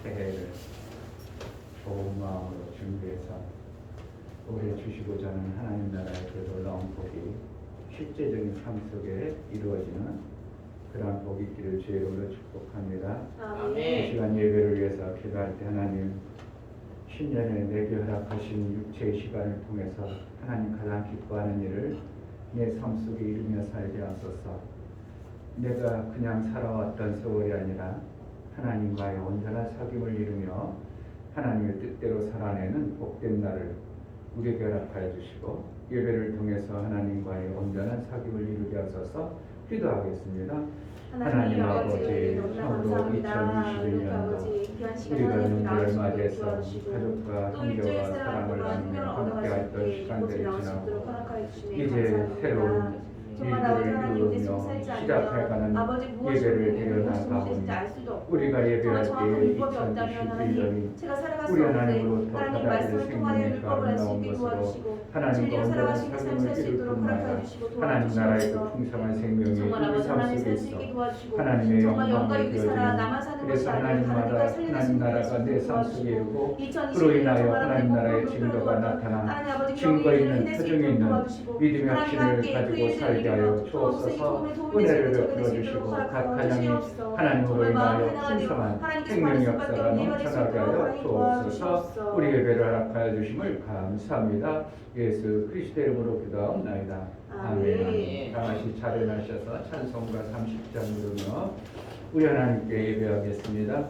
새해를 좋은 마음으로 준비해서 올해 주시고자 하는 하나님 나라의 그 놀라운 복이 실제적인 삶 속에 이루어지는 그러한 복이 있기를 주의 이름으로 축복합니다. 이 시간 예배를 위해서 기도할 때 하나님, 신년에 내게 허락하신 육체의 시간을 통해서 하나님 가장 기뻐하는 일을 내 삶 속에 이루며 살게 하소서. 내가 그냥 살아왔던 세월이 아니라 하나님과의 온전한 사귐을 이루며 하나님의 뜻대로 살아내는 복된 날을 우리에게 허락하여 주시고, 예배를 통해서 하나님과의 온전한 사귐을 이루게 하소서. 기도하겠습니다. 하나님 아버지, 참으로 2021년도 우리가 명절을 맞이해서 가족과 형제와 사랑을 나누며 함께했던 시간들이 지나고 이제 새로운 일들을 이루며 시작해가는 예배를 드려나가오니 우리가 예배할 때 2021년이 우리 하나님으로부터 받아들일 생명의 아름다운 것으로 하나님과 온전한 삶을 이룰 뿐만 아니라 하나님 나라의 그 풍성한 생명이 우리 삶 속에 있어 하나님의 영광을 되어지는, 그래서 하나님 나라가 내 삶 속에 이루고 그로 인하여 하나님 나라의 증거가 나타나 증거 있는 표정이 있는 믿음의 확신을 가지고 살게 하여 주옵소서. 은혜를 베풀어 주시고 각 가정이 하나님으로 인하여 풍성한 생명의 역사가 넘쳐나게 하여 주옵소서. 우리 예배를 허락하여 주심을 감사합니다. 예수 그리스도의 이름으로 기도하옵나이다. 아멘. 다 같이 자리하셔서 찬송가 30장 부르며 우리 하나님께 예배하겠습니다.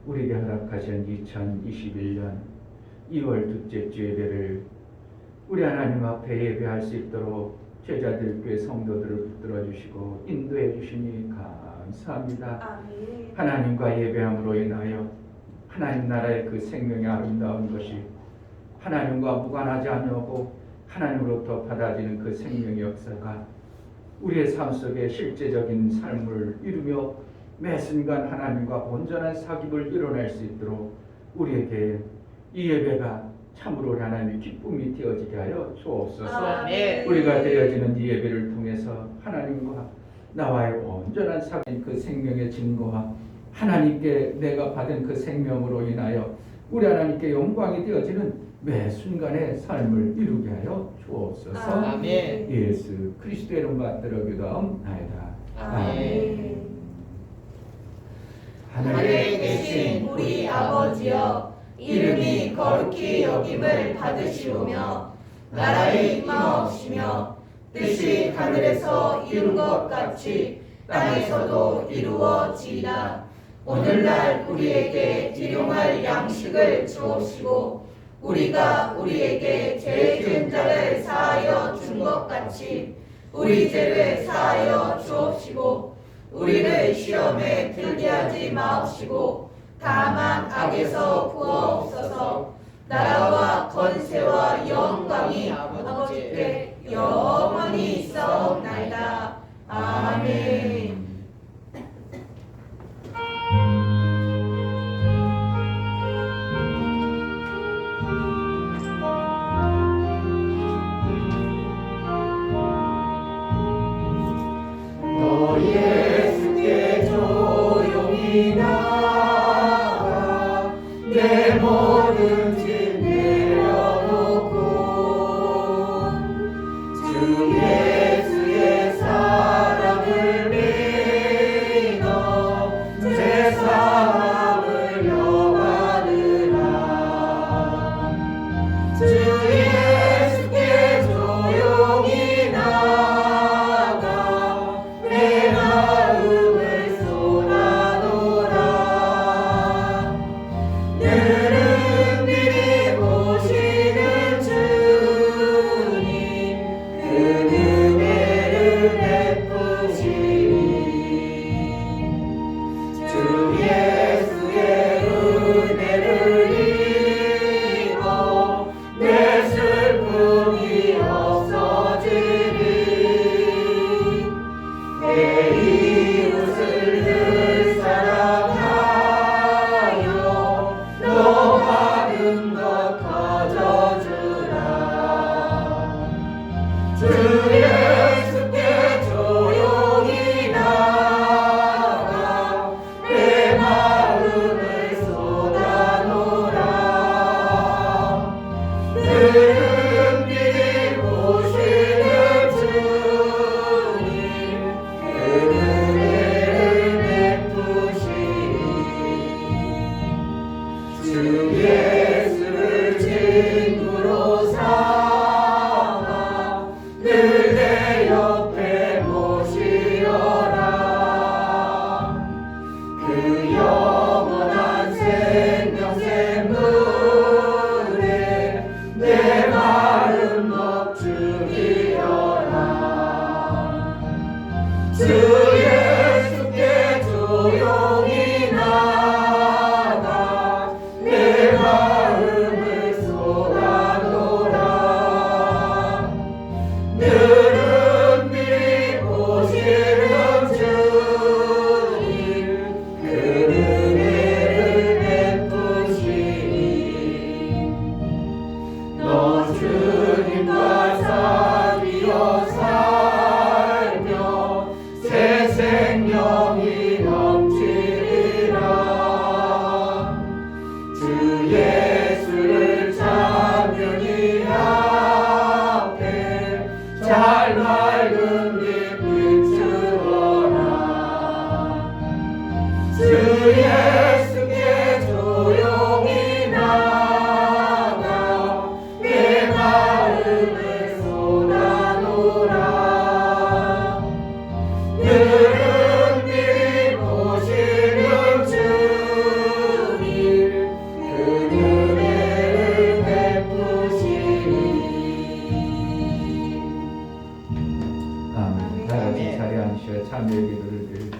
우리에게 허락하신 2021년 2월 둘째 주 예배를 우리 하나님 앞에 예배할 수 있도록 제자들 교회 성도들을 붙들어 주시고 인도해 주시니 감사합니다. 아멘. 하나님과 예배함으로 인하여 하나님 나라의 그 생명이 아름다운 것이 하나님과 무관하지 아니하고 하나님으로부터 받아지는 그 생명의 역사가 우리의 삶 속에 실제적인 삶을 이루며 매 순간 하나님과 온전한 사귐을 이뤄낼 수 있도록 우리에게 이 예배가 참으로 하나님의 기쁨이 되어지게 하여 주옵소서. 아멘. 우리가 드려지는 이 예배를 통해서 하나님과 나와의 온전한 사귐 그 생명의 증거와 하나님께 내가 받은 그 생명으로 인하여 우리 하나님께 영광이 되어지는 매 순간의 삶을 이루게 하여 주옵소서. 아멘. 예수 그리스도의 이름 받들어 기도하옵나이다. 아멘. 하늘에 계신 우리 아버지여, 이름이 거룩히 여김을 받으시오며 나라의 임하옵시며 뜻이 하늘에서 이룬 것 같이 땅에서도 이루어지이다. 오늘날 우리에게 일용할 양식을 주옵시고 우리가 우리에게 죄 지은 자를 사하여 준 것 같이 우리 죄를 사하여 주옵시고 우리를 시험에 들게 하지 마옵시고 다만 악에서 구하옵소서. 나라와 권세와 영광이 아버지께 영원히 있사옵나이다. 아멘. 너 예수께 조용히 나가 내 모든 짐 내려놓고 주 예수의 사랑을 믿어 제 사함을 영하느라. 주 예수께 조용히 나가 내 마음을 쏟아놓으라. 늘은 미리 보시는 주님 그 은혜를 베푸시니 주 예수의 은혜를 입어 내 슬픔이 없어지리. 내 이웃을 늘 사랑하여 너 받은 것 거저주라. 주 예수께 조용히 나가 내 마음을 쏟아놓으라. 늘은 미리 보시는 주님 그 은혜를 베푸시니 주 예수를 친구로 삼아 늘 내 옆에 모시어라. 그 영원한 생명샘물에 내 마음 먹주리어라. 주 예수께 조용히 나가 내 마음을 쏟아놓으라. 늘은 미리 보시는 주님 그 은혜를 베푸시니 너 주님과 사귀어 살며 참여의 기도를 드릴 때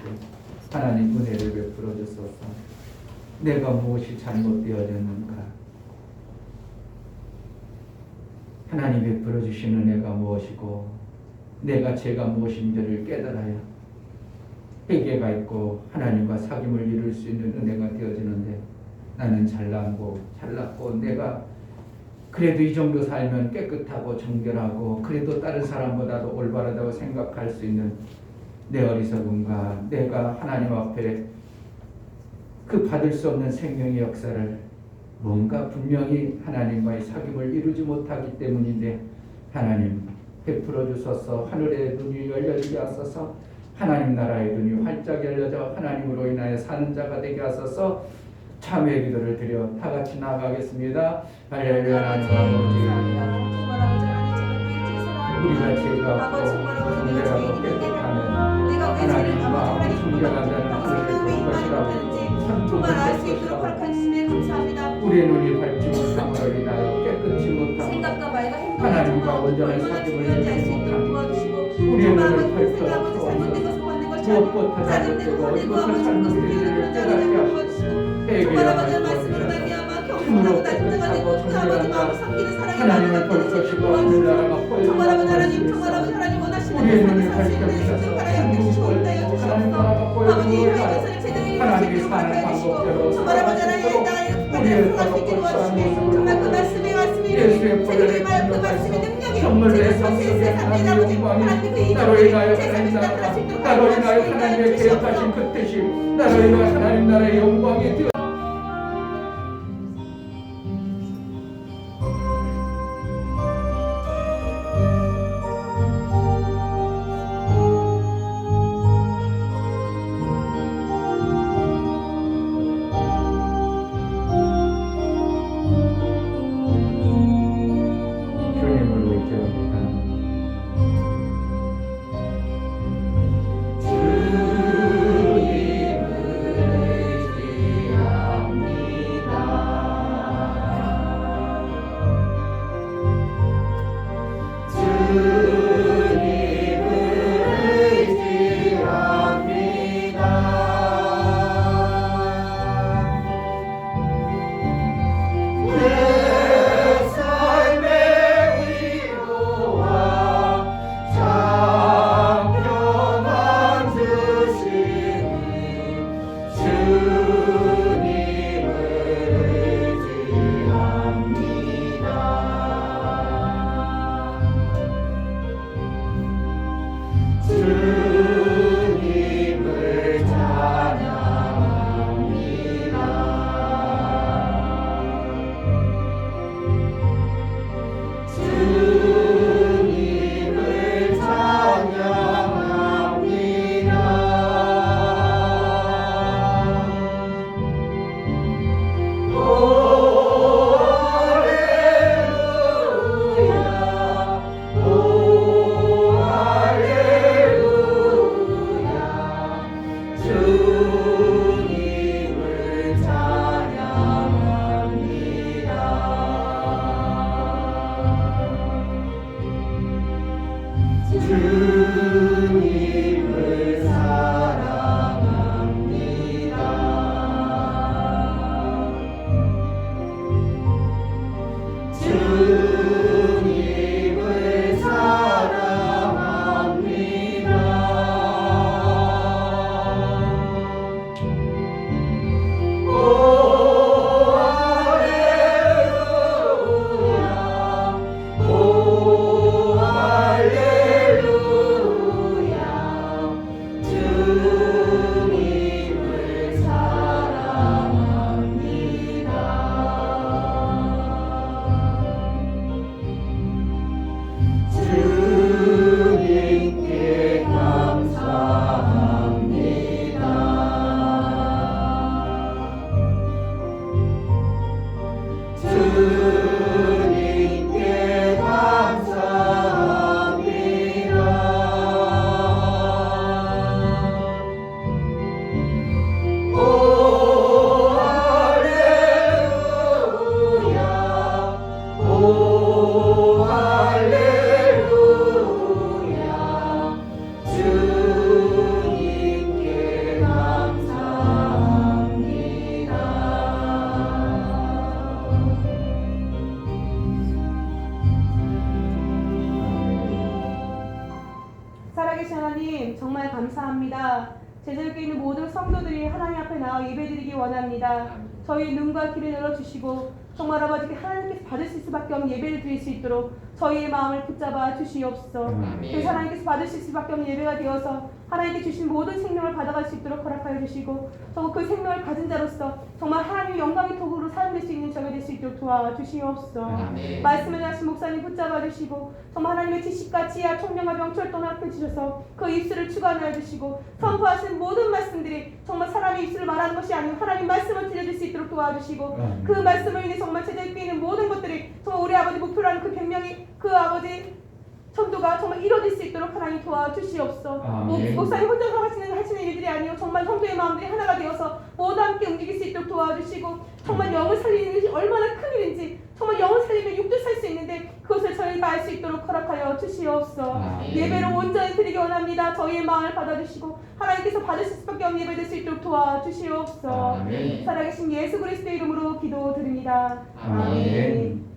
하나님 은혜를 베풀어 주소서. 내가 무엇이 잘못되어졌는가? 하나님 베풀어 주시는 은혜가 무엇이고 내가 죄가 무엇인지를 깨달아야 회개가 있고 하나님과 사귐을 이룰 수 있는 은혜가 되어지는데 나는 잘났고 내가 그래도 이 정도 살면 깨끗하고 정결하고 그래도 다른 사람보다도 올바르다고 생각할 수 있는 내 어리석음과 내가 하나님 앞에 그 받을 수 없는 생명의 역사를 뭔가 분명히 하나님과의 사귐을 이루지 못하기 때문인데 하나님 베풀어 주소서. 하늘의 눈이 열려지게 하소서. 하나님 나라의 눈이 활짝 열려져 하나님으로 인하여 사는 자가 되게 하소서. 참회의 기도를 드려 다 같이 나아가겠습니다. 할렐루야. 하나님 아버지 우리가 죄가 없고 정결하고 깨끗하면 하나님과 정결하다는 하늘을 볼 것이라고 정말 알 수 있도록 허락하시면 감사합니다. 우리의 눈이 밝지 못함으로 인하여 깨끗이 못함 생각과 말과 행동이 하나님과 정말 온전한 얼마나 사귐을 중요한지 알 수 이루지 있도록 못함 도와주시고 우리의 정말 눈을 아버지 밝혀 아버지 잘못된 것을 받는 것이 무엇보다 아니고 짜증내고 잘못되고 화내고 어디부터 아버지 그것을 피우는 그런 자가 되게 도와주시고 정말 아버지 말씀으로 말미암아 경건하고 나중자가 되고 그 아버지 마음을 삼키는 사랑의 하나님을 마음을 볼 갖게 것이고 되시고 하늘 나라가 정말 아버지 하나님 보여주는 정말 아버지 하나님 원하시는 우리의 것을 눈을 살수 있는 밝혀주셔서 인생을 하여 주시고 온다여 주시옵소서. 하나님 나라가 아버지 이 보여주는 것을 제대로 이룰 수 하나님이 있도록 사는 허락해 주시고 방법대로 정말 아버지 하나님 나의 우리의 살수 있게 도와주시고 정말 그 말씀이 예수의 제대로 말 그 보혈을 말씀이 능력이 선물의 제대로 성속에 하나님 하나님의 아버지 영광이 하나님 그 나로 이름을 인하여 제사를 하나님 나라 나타날 수 있도록 나로 인하여 허락하시고 하나님의 주시옵소서. 계획하신 그 뜻이 나로 인하여 하나님 나라의 영광이 되어 주님을 의지합니다. 주님을 의지합니다. 정말 감사합니다. 제자리에 있는 모든 성도들이 하나님 앞에 나와 예배드리기 원합니다. 저희 눈과 귀를 열어주시고 정말 아버지께 하나님께서 받으실 수밖에 없는 예배를 드릴 수 있도록 저희의 마음을 붙잡아 주시옵소서. 그래서 하나님께서 받으실 수밖에 없는 예배가 되어서 하나님께 주신 모든 생명을 받아갈 수 있도록 허락하여 주시고 정말 그 생명을 가진 자로서 정말 하나님의 영광의 도구로 사용될 수 있는 저가 될 수 있도록 도와주시옵소서. 말씀을 하신 목사님 붙잡아 주시고 정말 하나님의 지식과 지혜와 총명과 명철도 허락해 주셔서 그 입술을 주관하여 주시고 선포하신 모든 말씀들이 정말 사람의 입술을 말하는 것이 아니고 하나님 말씀을 들려줄 수 있도록 도와주시고 그 말씀을 인해 정말 제자리에 있는 모든 것들이 정말 우리 아버지 목표라는 그 백명이 그 아버지 전도가 정말 이루어질 수 있도록 하나님 도와주시옵소서. 목사님 혼자서 하시는 일들이 아니요 정말 성도의 마음들이 하나가 되어서 모두 함께 움직일 수 있도록 도와주시고 정말 영을 살리는 것이 얼마나 큰 일인지 정말 영을 살리면 육도 살 수 있는데 그것을 저희가 알 수 있도록 허락하여 주시옵소서. 예배를 온전히 드리기 원합니다. 저희의 마음을 받아주시고 하나님께서 받으실 수밖에 없는 예배 될 수 있도록 도와주시옵소서. 살아계신 예수 그리스도의 이름으로 기도드립니다. 아멘.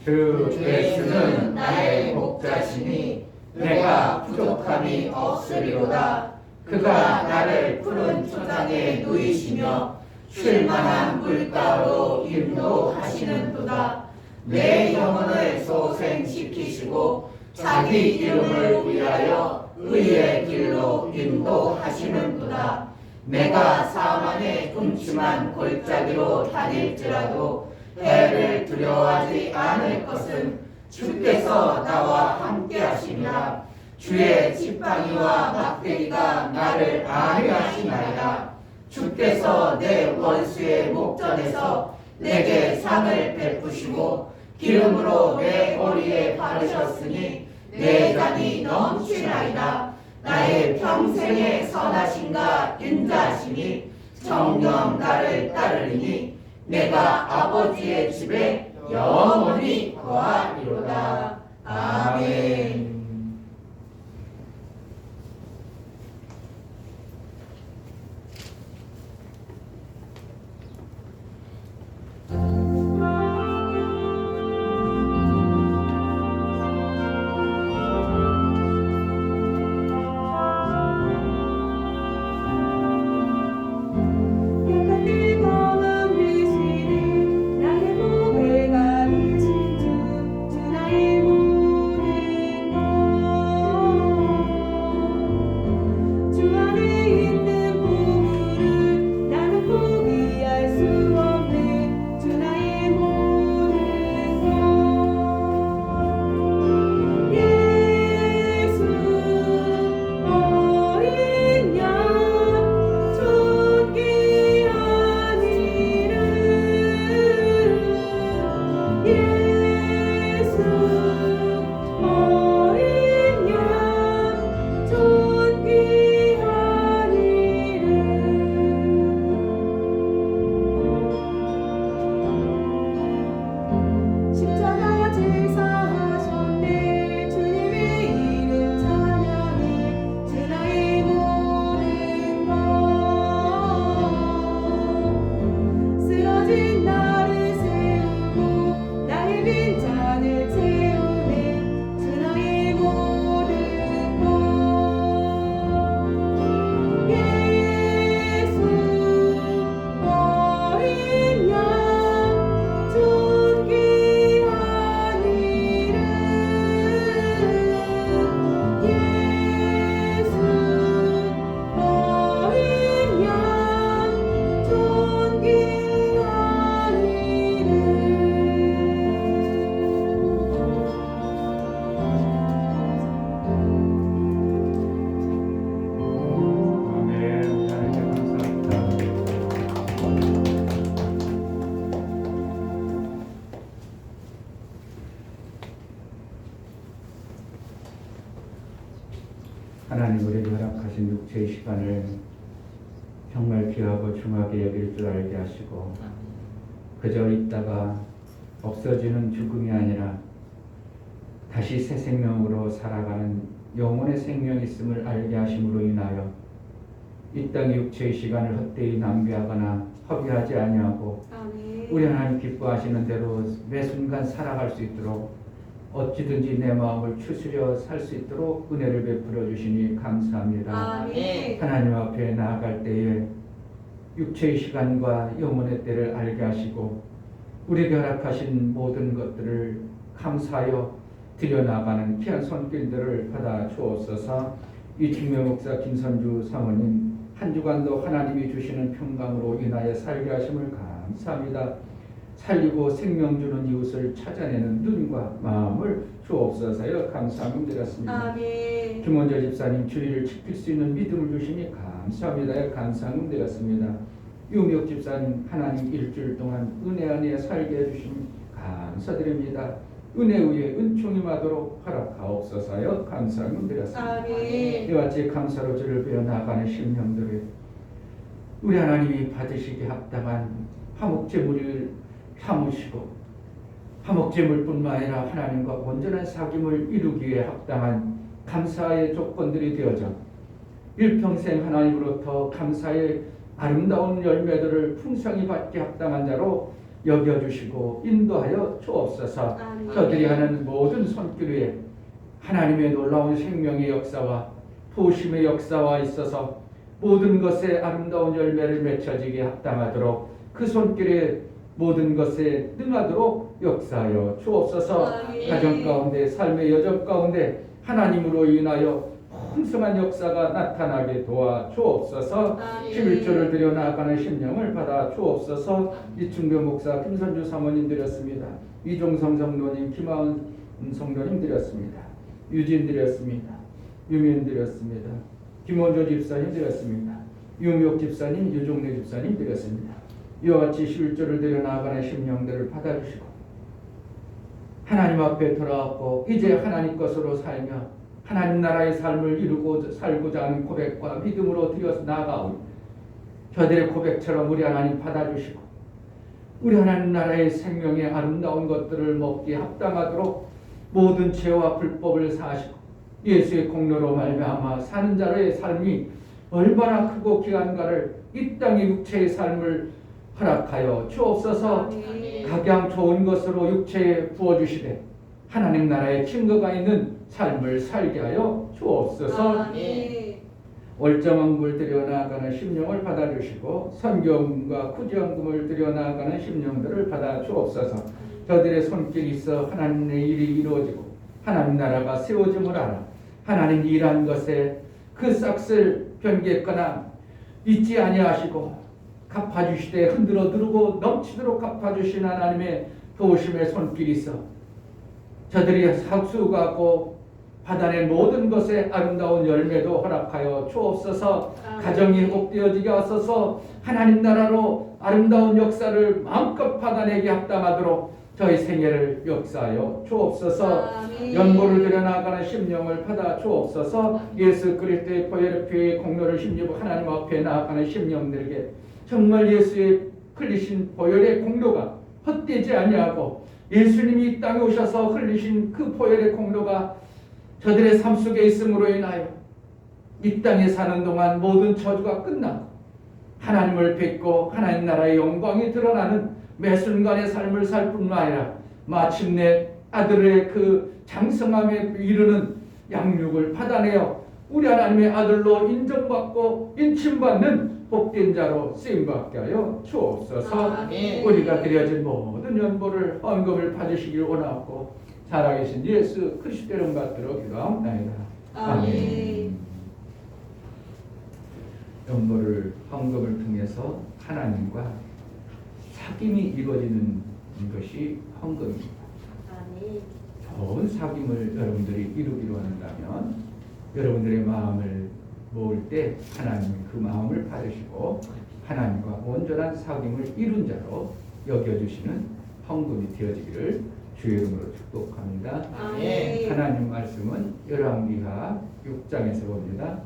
주 예수는 나의 목자시니 내가 부족함이 없으리로다. 그가 나를 푸른 초장에 누이시며 쉴만한 물가로 인도하시는도다. 내 영혼을 소생시키시고 자기 이름을 위하여 의의 길로 인도하시는도다. 내가 사망의 음침한 골짜기로 다닐지라도 해를 두려워하지 않을 것은 주께서 나와 함께 하시니라. 주의 지팡이와 막대기가 나를 안위하시나이다. 주께서 내 원수의 목전에서 내게 상을 베푸시고 기름으로 내 머리에 바르셨으니 내 잔이 넘치나이다. 나의 평생의 선하심과 인자하심이 정녕 나를 따르리니 내가 아버지의 집에 영원히 거하리로다. 아멘. 하나님 우리에게 허락하신 육체의 시간을 정말 귀하고 중하게 여길 줄 알게 하시고 그저 있다가 없어지는 죽음이 아니라 다시 새 생명으로 살아가는 영혼의 생명이 있음을 알게 하심으로 인하여 이 땅의 육체의 시간을 헛되이 낭비하거나 허비하지 아니하고 우리 하나님 기뻐하시는 대로 매 순간 살아갈 수 있도록 어찌든지 내 마음을 추스려 살 수 있도록 은혜를 베풀어 주시니 감사합니다. 아멘. 하나님 앞에 나아갈 때에 육체의 시간과 영혼의 때를 알게 하시고 우리에게 허락하신 모든 것들을 감사하여 드려나가는 귀한 손길들을 받아 주옵소서. 이충명 목사 김선주 사모님 한 주간도 하나님이 주시는 평강으로 인하여 살게 하심을 감사합니다. 살리고 생명 주는 이웃을 찾아내는 눈과 마음을 주옵소서여 감사함을 드렸습니다. 아멘. 김원재 집사님 주의를 지킬 수 있는 믿음을 주시니 감사합니다. 감사함을 드렸습니다. 유미옥 집사님 하나님 일주일 동안 은혜 안에 살게 해주시니 감사드립니다. 은혜 위에 은총이 마도록 허락하옵소서여 감사함을 드렸습니다. 아멘. 이와 같이 감사로 주를 배워 나가는 심령들을 우리 하나님이 받으시기 합당한 화목제물을 삼으시고 화목제물뿐만 아니라 하나님과 온전한 사귐을 이루기 위해 합당한 감사의 조건들이 되어져 일평생 하나님으로부터 감사의 아름다운 열매들을 풍성히 받게 합당한 자로 여겨주시고 인도하여 주옵소서. 아멘. 저들이 하는 모든 손길 위에 하나님의 놀라운 생명의 역사와 도심의 역사와 있어서 모든 것에 아름다운 열매를 맺혀지게 합당하도록 그 손길에 모든 것에 능하도록 역사하여 주옵소서. 아멘. 가정 가운데 삶의 여정 가운데 하나님으로 인하여 풍성한 역사가 나타나게 도와 주옵소서. 아멘. 11조를 드려 나아가는 심령을 받아 주옵소서. 이충교 목사 김선주 사모님 드렸습니다. 이종성 성도님 김하은 성도님 드렸습니다. 유진 드렸습니다. 유민 드렸습니다. 김원조 집사님 드렸습니다. 유미옥 집사님 유종래 집사님 드렸습니다. 이와 같이 11조를 드려 나아가는 심령들을 받아주시고 하나님 앞에 돌아왔고 이제 하나님 것으로 살며 하나님 나라의 삶을 이루고 살고자 하는 고백과 믿음으로 드려 나아가오. 저들의 고백처럼 우리 하나님 받아주시고 우리 하나님 나라의 생명의 아름다운 것들을 먹기에 합당하도록 모든 죄와 불법을 사하시고 예수의 공로로 말미암아 사는 자의 삶이 얼마나 크고 귀한가를 이 땅의 육체의 삶을 허락하여 주옵소서. 아멘. 각양 좋은 것으로 육체에 부어주시되 하나님 나라의 증거가 있는 삶을 살게 하여 주옵소서. 아멘. 월정왕국을 들여나가는 심령을 받아주시고 선경과 구제원금을 들여나가는 심령들을 받아 주옵소서. 저들의 손길이 있어 하나님의 일이 이루어지고 하나님 나라가 세워짐을 알아 하나님 일한 것에 그 싹을 변개했거나 잊지 아니하시고 갚아주시되 흔들어 누르고 넘치도록 갚아주신 하나님의 도우심의 손길이 있어 저들이 삭수가고 받아낸 모든 것에 아름다운 열매도 허락하여 주옵소서. 가정이 회복되어지게 하소서. 하나님 나라로 아름다운 역사를 마음껏 받아내게 합당하도록 저희 생애를 역사하여 주옵소서. 아멘. 연고를 들여나가는 심령을 받아 주옵소서. 예수 그리스도의 보혈의 피의 공로를 힘입어 하나님 앞에 나아가는 심령들에게 정말 예수의 흘리신 보혈의 공로가 헛되지 아니하고 예수님이 이 땅에 오셔서 흘리신 그 보혈의 공로가 저들의 삶 속에 있음으로 인하여 이 땅에 사는 동안 모든 저주가 끝나고 하나님을 뵙고 하나님 나라의 영광이 드러나는 매 순간의 삶을 살 뿐만 아니라 마침내 아들의 그 장성함에 이르는 양육을 받아내어 우리 하나님의 아들로 인정받고 인침받는 복된 자로 쓰임받게 하여 주옵소서. 아멘. 우리가 드려진 모든 연보를 헌금을 받으시길 원하고 살아계신 예수 그리스도의 이름 받들어 기도합니다. 아멘. 연보를 헌금을 통해서 하나님과 사귐이 이루어지는 것이 헌금입니다. 아멘. 좋은 사귐을 여러분들이 이루기로 한다면 여러분들의 마음을 모을 때 하나님이 그 마음을 받으시고 하나님과 온전한 사귐을 이룬 자로 여겨주시는 헌금이 되어지기를 주의 이름으로 축복합니다. 아멘. 하나님 말씀은 열왕기하 6장에서 봅니다.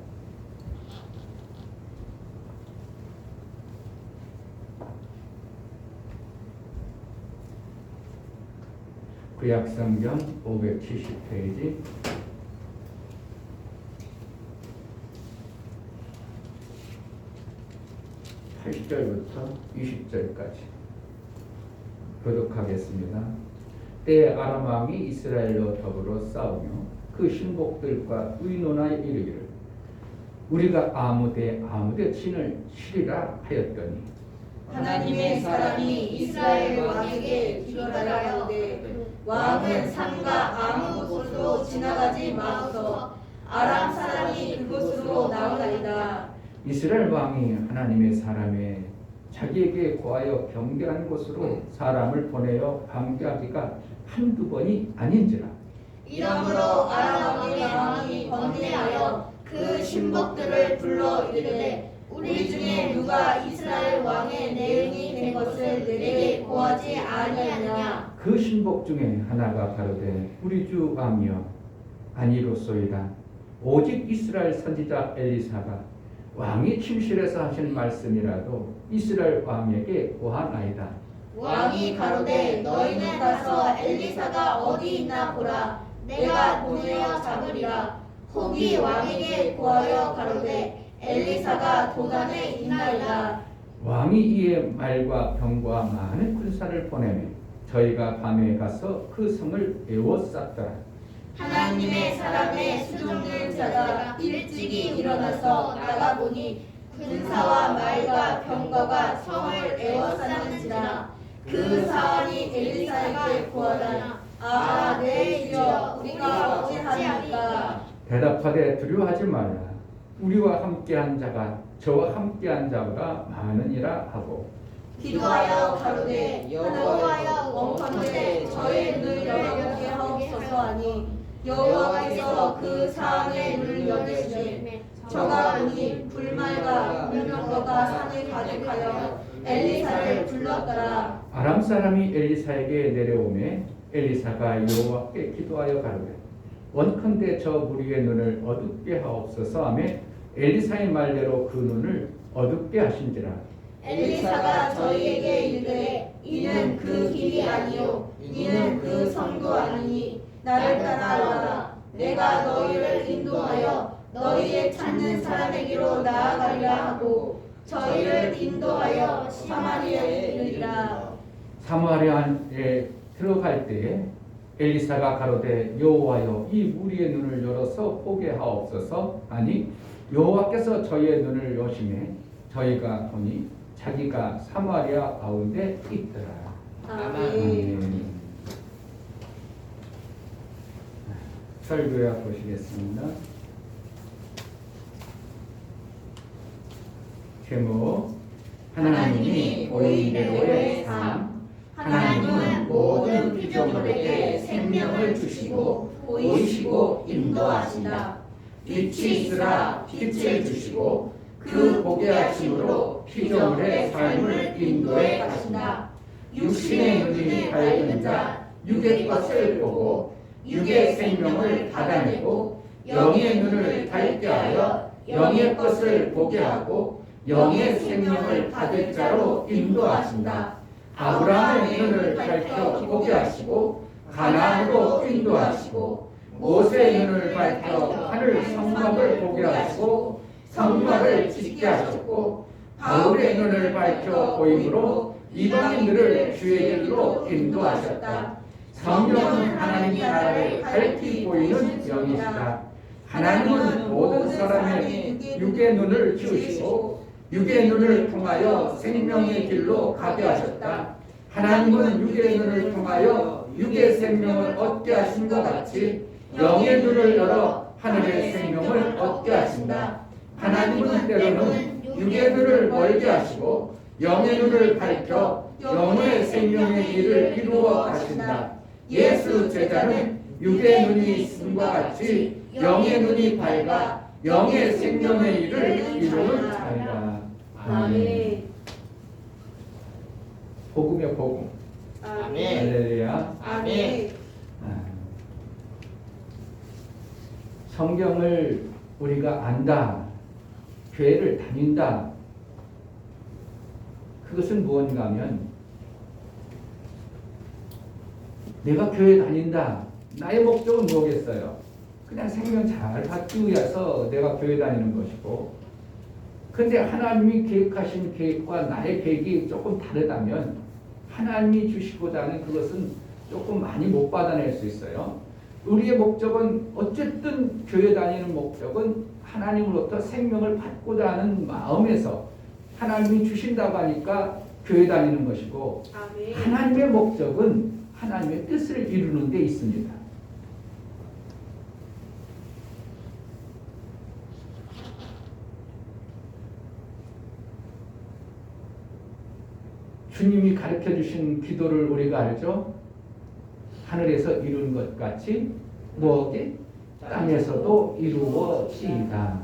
구약성경 570페이지 80절부터 20절까지 교독하겠습니다. 때 아람 왕이 이스라엘로 더불어 싸우며 그 신복들과 의논하여 이르기를 우리가 아무데 친을 치리라 하였더니 하나님의 사람이 이스라엘 왕에게 기도하라오되 왕은 산과 아무 곳으로 지나가지 마소서 아람 사람이 그곳으로 나오나이다. 이스라엘 왕이 하나님의 사람의 자기에게 고하여 경계한 곳으로 사람을 보내어 방기하기가 한두 번이 아닌지라. 이러므로 아람 왕이 번뇌하여 그 신복들을 불러 이르되 우리 중에 누가 이스라엘 왕의 내응이 된 것을 내게 고하지 아니하느냐. 그 신복 중에 하나가 가로되 우리 주 왕이여 아니로소이다. 오직 이스라엘 선지자 엘리사가 왕이 침실에서 하신 말씀이라도 이스라엘 왕에게 고하나이다. 왕이 가로되 너희는 가서 엘리사가 어디 있나 보라. 내가 보내어 잡으리라. 혹이 왕에게 고하여 가로되 엘리사가 도단에 있나이다. 왕이 이에 말과 병과 많은 군사를 보내매 저희가 밤에 가서 그 성을 에워쌌더라. 하나님의 사람의 수종된 자가 일찍이 일어나서 나가보니 군사와 말과 병거가 성을 에워쌌는지라. 그 사환이 엘리사에게 고하되 내 주여 우리가 어찌하리까. 대답하되 두려워하지 말라. 우리와 함께한 자가 저와 함께한 자보다 많으니라 하고 기도하여 가로되 여호와여 원컨대 저의 눈을 열어보게 하옵소서 하니 여호와께서 그 사안의 눈을 여시되 저가 보니 불말과 물병거가 산에 가득하여 엘리사를 불렀더라. 아람 사람이 엘리사에게 내려오매 엘리사가 여호와께 기도하여 가로되 원컨대 저 무리의 눈을 어둡게 하옵소서 하며 엘리사의 말대로 그 눈을 어둡게 하신지라. 엘리사가 저희에게 이르되 이는 그 길이 아니요 이는 그 성도 아니니 나를 따라오라. 내가 너희를 인도하여 너희의 찾는 사람에게로 나아가리라 하고 저희를 인도하여 사마리아에 이르리라. 사마리아에 들어갈 때에 엘리사가 가로되 여호와여 이 무리의 눈을 열어서 보게 하옵소서 하니 여호와께서 저희의 눈을 여시매 저희가 보니 자기가 사마리아 가운데 있더라. 아멘. 설교야 보시겠습니다. 제목 하나님이 보이대로의 삶. 하나님은 모든 피조물에게 생명을 주시고 보이시고 인도하신다. 빛이 있으라 빛을 주시고 그 보게 하심으로 피조물의 삶을 인도해 가신다. 육신의 눈이 밝은 자 육의 것을 보고 육의 생명을 받아내고 영의 눈을 밝게 하여 영의 것을 보게 하고 영의 생명을 받을 자로 인도하신다. 아브라함의 눈을 밝혀 보게 하시고 가나안으로 인도하시고 모세의 눈을 밝혀 하늘 성막을 보게 하시고 성막을 짓게 하셨고 바울의 눈을 밝혀 보임으로 이방인들을 주의 길로 인도하셨다. 성령은 하나님 나라를 밝히 보이는 영이시다. 하나님은 모든 사람의 육의 눈을 주시고 육의 눈을 통하여 생명의 길로 가게 하셨다. 하나님은 육의 눈을 통하여 육의 생명을 얻게 하신 것 같이 영의 눈을 열어 하늘의 생명을 얻게 하신다. 하나님은 때로는 육의 눈을 멀게 하시고 영의 눈을 밝혀 영의 생명의 일을 이루어 가신다. 예수 제자는 육의 눈이 있음과 같이 영의 눈이 밝아 영의 생명의 일을 이루는 자이다. 아멘. 복음의 복음. 아멘. 할렐루야. 아멘. 성경을 우리가 안다, 교회를 다닌다. 그것은 무언가 하면 내가 교회 다닌다. 나의 목적은 뭐겠어요? 그냥 생명 잘 받기 위해서 내가 교회 다니는 것이고, 근데 하나님이 계획하신 계획과 나의 계획이 조금 다르다면 하나님이 주시고자 하는 그것은 조금 많이 못 받아낼 수 있어요. 우리의 목적은 어쨌든 교회 다니는 목적은 하나님으로부터 생명을 받고자 하는 마음에서 하나님이 주신다고 하니까 교회 다니는 것이고 아멘. 하나님의 목적은 하나님의 뜻을 이루는 데 있습니다. 주님이 가르쳐 주신 기도를 우리가 알죠? 하늘에서 이룬 것 같이 무엇이 땅에서도 이루어지이다.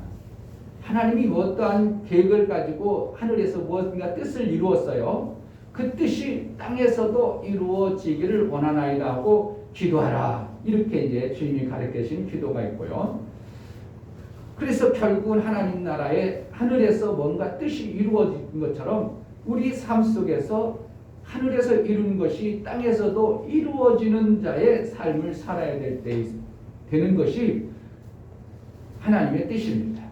하나님이 어떠한 계획을 가지고 하늘에서 무엇인가 뜻을 이루었어요. 그 뜻이 땅에서도 이루어지기를 원하나이다 하고 기도하라. 이렇게 이제 주님이 가르쳐 주신 기도가 있고요. 그래서 결국은 하나님 나라에 하늘에서 뭔가 뜻이 이루어진 것처럼 우리 삶 속에서 하늘에서 이룬 것이 땅에서도 이루어지는 자의 삶을 살아야 될 때 되는 것이 하나님의 뜻입니다.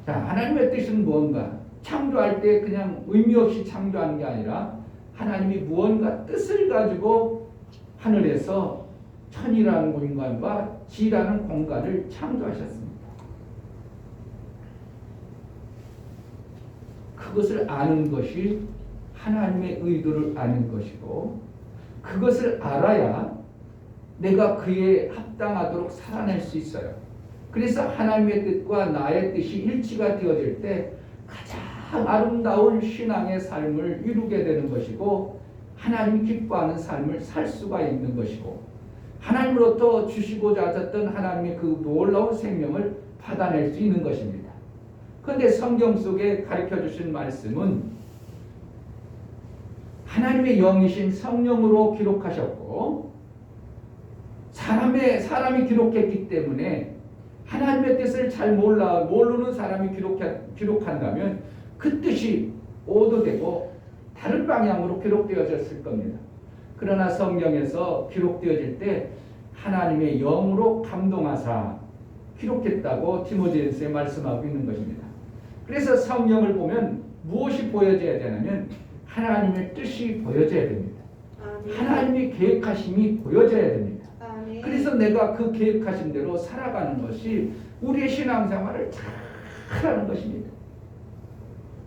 자, 하나님의 뜻은 뭔가? 창조할 때 그냥 의미 없이 창조하는 게 아니라 하나님이 무언가 뜻을 가지고 하늘에서 천이라는 공간과 지라는 공간을 창조하셨습니다. 그것을 아는 것이 하나님의 의도를 아는 것이고 그것을 알아야 내가 그에 합당하도록 살아낼 수 있어요. 그래서 하나님의 뜻과 나의 뜻이 일치가 되어질 때 가장 아름다운 신앙의 삶을 이루게 되는 것이고 하나님 기뻐하는 삶을 살 수가 있는 것이고 하나님으로부터 주시고자 하셨던 하나님의 그 놀라운 생명을 받아낼 수 있는 것입니다. 그런데 성경 속에 가르쳐 주신 말씀은 하나님의 영이신 성령으로 기록하셨고 사람이 기록했기 때문에 하나님의 뜻을 잘 모르는 사람이 기록한다면 그 뜻이 오도되고 다른 방향으로 기록되어졌을 겁니다. 그러나 성경에서 기록되어질 때 하나님의 영으로 감동하사 기록했다고 디모데전서에 말씀하고 있는 것입니다. 그래서 성경을 보면 무엇이 보여져야 되냐면 하나님의 뜻이 보여져야 됩니다. 아멘. 하나님의 계획하심이 보여져야 됩니다. 아멘. 그래서 내가 그 계획하신 대로 살아가는 것이 우리의 신앙생활을 잘하는 것입니다.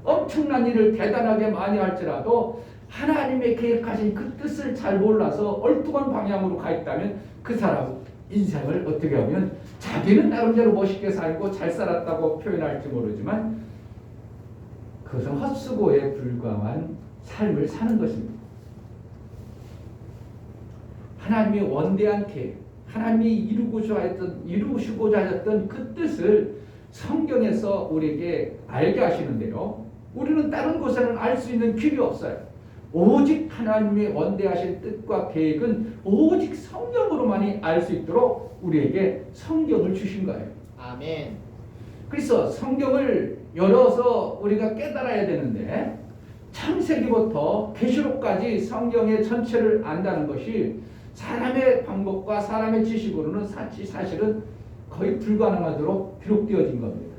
엄청난 일을 대단하게 많이 할지라도 하나님의 계획하신 그 뜻을 잘 몰라서 엉뚱한 방향으로 가 있다면 그 사람 인생을 어떻게 하면 자기는 나름대로 멋있게 살고 잘 살았다고 표현할지 모르지만 그것은 헛수고에 불과한 삶을 사는 것입니다. 하나님의 원대한 계획, 하나님이 이루시고자 하셨던 그 뜻을 성경에서 우리에게 알게 하시는데요. 우리는 다른 곳에는 알 수 있는 길이 없어요. 오직 하나님의 원대하신 뜻과 계획은 오직 성경으로만이 알 수 있도록 우리에게 성경을 주신 거예요. 아멘. 그래서 성경을 열어서 우리가 깨달아야 되는데 창세기부터 계시록까지 성경의 전체를 안다는 것이 사람의 방법과 사람의 지식으로는 사실은 거의 불가능하도록 기록되어진 겁니다.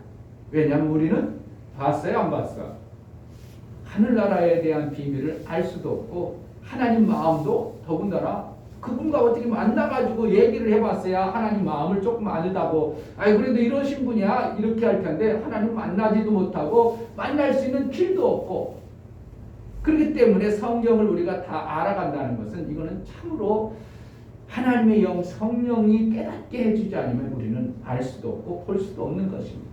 왜냐하면 우리는 봤어요, 안 봤어? 하늘나라에 대한 비밀을 알 수도 없고 하나님 마음도 더군다나 그분과 어떻게 만나가지고 얘기를 해봤어야 하나님 마음을 조금 알다고 그래도 이러신 분이야 이렇게 할 텐데 하나님 만나지도 못하고 만날 수 있는 길도 없고 그렇기 때문에 성경을 우리가 다 알아간다는 것은 이거는 참으로 하나님의 영 성령이 깨닫게 해주지 않으면 우리는 알 수도 없고 볼 수도 없는 것입니다.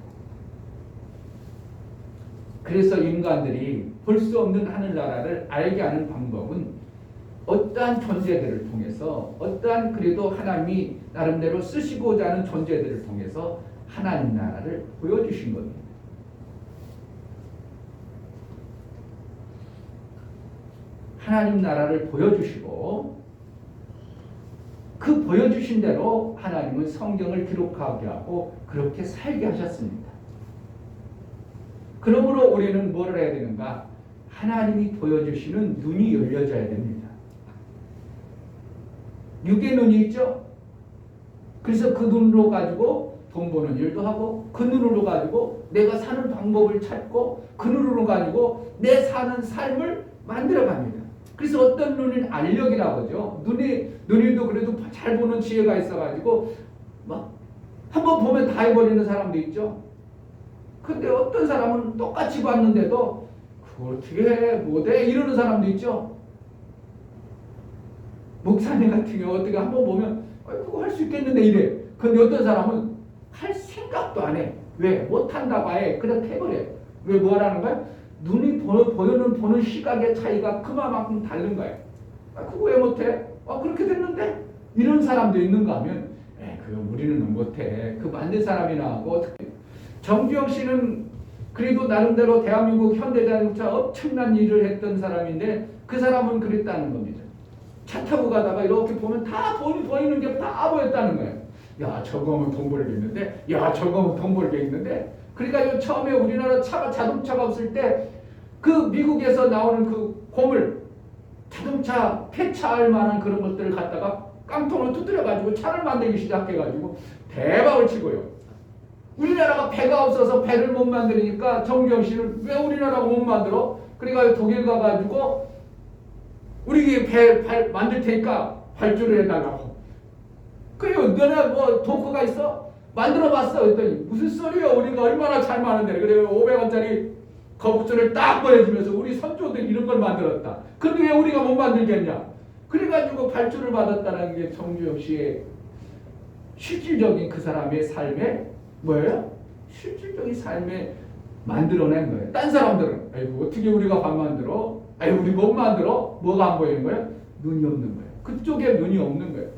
그래서 인간들이 볼 수 없는 하늘나라를 알게 하는 방법은 어떠한 존재들을 통해서 어떠한 그래도 하나님이 나름대로 쓰시고자 하는 존재들을 통해서 하나님 나라를 보여주신 겁니다. 하나님 나라를 보여주시고 그 보여주신 대로 하나님은 성경을 기록하게 하고 그렇게 살게 하셨습니다. 그러므로 우리는 뭐를 해야 되는가? 하나님이 보여주시는 눈이 열려져야 됩니다. 육의 눈이 있죠? 그래서 그 눈으로 가지고 돈 버는 일도 하고 그 눈으로 가지고 내가 사는 방법을 찾고 그 눈으로 가지고 내 사는 삶을 만들어갑니다. 그래서 어떤 눈은 알력이라고 하죠. 눈이도 그래도 잘 보는 지혜가 있어가지고 막 한번 보면 다 해버리는 사람도 있죠. 근데 어떤 사람은 똑같이 봤는데도 그걸 어떻게 해, 못해 이러는 사람도 있죠. 목사님 같은 경우 어떻게 한번 보면 그거 할 수 있겠는데 이래. 근데 어떤 사람은 할 생각도 안 해. 왜? 못한다고 아예 그렇게 해버려요. 왜 뭐라는 거야? 눈이 보는 시각의 차이가 그만큼 다른 거예요. 그거 왜 못해? 그렇게 됐는데? 이런 사람도 있는가 하면 그거 우리는 못해. 그 만든 사람이나 하고 어떻게. 정주영 씨는 그래도 나름대로 대한민국 현대자동차 엄청난 일을 했던 사람인데 그 사람은 그랬다는 겁니다. 차 타고 가다가 이렇게 보면 다 보이는 게 다 보였다는 거예요. 야 저거면 돈 벌겠는데, 야 저거면 돈 벌겠는데. 그러니까 처음에 우리나라 자동차가 없을 때 그 미국에서 나오는 그 고물 자동차 폐차할 만한 그런 것들을 갖다가 깡통을 두드려가지고 차를 만들기 시작해가지고 대박을 치고요. 우리나라가 배가 없어서 배를 못 만드니까 정주영 씨는 왜 우리나라가 못 만들어? 그러니까 독일 가가지고 우리 배 만들 테니까 발주를 해달라고. 그래요. 너네 뭐 도커가 있어? 만들어봤어. 그랬더니 무슨 소리야. 우리가 얼마나 잘 마는데. 그래요. 500원짜리 거북줄을 딱 보여주면서 우리 선조들이 이런 걸 만들었다. 근데 왜 우리가 못 만들겠냐. 그래가지고 발주를 받았다는 게 정주영 씨의 실질적인 그 사람의 삶에 뭐예요? 실질적인 삶에 만들어낸 거예요. 딴 사람들은 아이고 어떻게 우리가 밥 만들어? 아이고 우리 못 만들어? 뭐가 안 보이는 거예요? 눈이 없는 거예요. 그쪽에 눈이 없는 거예요.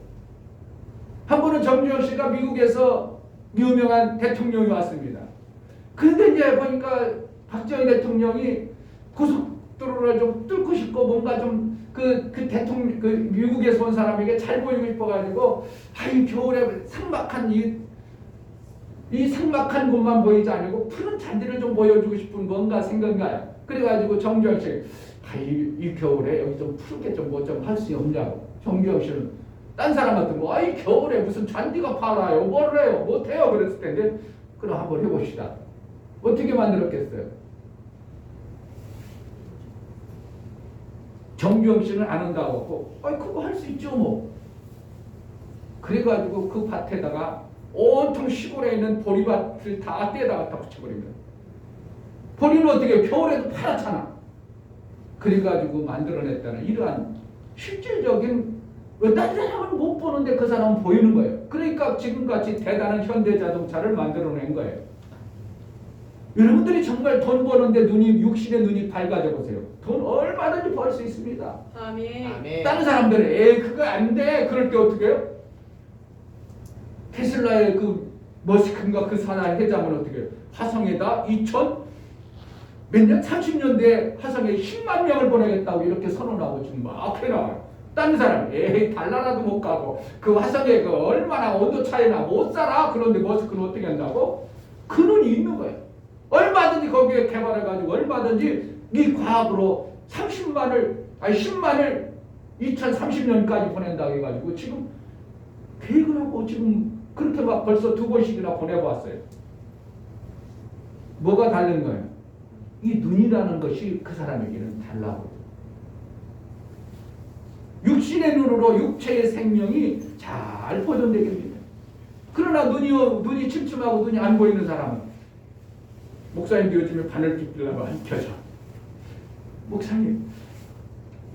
한 번은 정주영 씨가 미국에서 유명한 대통령이 왔습니다. 근데 이제 보니까 박정희 대통령이 고속도로를 좀 뚫고 싶고 뭔가 좀 그 대통령 그 미국에서 온 사람에게 잘 보이고 싶어가지고 이 겨울에 삭막한 이 삭막한 곳만 보이지 않고 푸른 잔디를 좀 보여주고 싶은 뭔가 생각나요. 그래가지고 정주영 씨, 이 겨울에 여기 좀 푸르게 좀 뭐 좀 할 수 없냐고. 정주영 씨는 딴 사람 같은 거, 이 겨울에 무슨 잔디가 팔아요, 뭘 해요, 못해요 그랬을 텐데, 그럼 한번 해봅시다. 어떻게 만들었겠어요? 정주영 씨는 안 한다고 하고, 그거 할 수 있죠 뭐. 그래가지고 그 밭에다가 온통 시골에 있는 보리밭을 다 떼다 갖다 붙여버립니다. 보리는 어떻게 해요? 겨울에도 파랗잖아. 그래가지고 만들어냈다는 이러한 실질적인 다른 사람은 못 보는데 그 사람은 보이는 거예요. 그러니까 지금같이 대단한 현대자동차를 만들어낸 거예요. 여러분들이 정말 돈 버는데 육신의 눈이 밝아져 보세요. 돈 얼마든지 벌 수 있습니다. 아멘. 다른 사람들은 그거 안 돼. 그럴 때 어떻게 해요? 테슬라의 그 머스크인가 그 사장 회장은 어떻게 해요? 화성에다 30년대에 화성에 10만 명을 보내겠다고 이렇게 선언하고 지금 막 해나와요. 다른 사람 달나라도 못 가고 그 화성에 그 얼마나 온도 차이나 못 살아. 그런데 머스크는 어떻게 한다고? 그 눈이 있는 거예요. 얼마든지 거기에 개발해가지고 얼마든지 이 과학으로 10만을 2030년까지 보낸다고 해가지고 지금 계획을 하고 지금 그렇게 막 벌써 2번씩이나 보내보았어요. 뭐가 다른 거예요? 이 눈이라는 것이 그 사람에게는 달라고. 육신의 눈으로 육체의 생명이 잘 보존되게 됩니다. 그러나 눈이 침침하고 눈이 안 보이는 사람은 목사님도 요즘에 바늘 껴주려고 안 껴져. 목사님,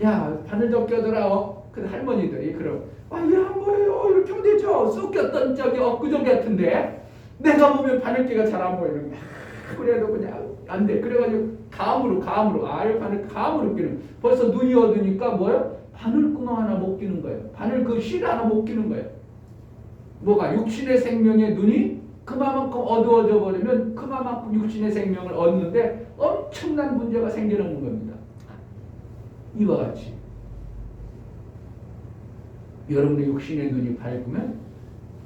야 바늘 좀 껴줘라. 그 할머니들이 그럼 왜 안 보여요? 이렇게 하면 되죠. 쏙 꼈던 적이 엊그저 같은데 내가 보면 바늘기가 잘 안 보이는 거야. 그래도 그냥 안 돼. 그래가지고 감으로 바늘 감으로 끼는. 벌써 눈이 어두니까 뭐예요? 바늘구멍 하나 못 끼는 거예요. 바늘 그 실 하나 못 끼는 거예요. 뭐가? 육신의 생명의 눈이 그만큼 어두워져 버리면 그만큼 육신의 생명을 얻는데 엄청난 문제가 생기는 겁니다. 이와 같이 여러분의 육신의 눈이 밝으면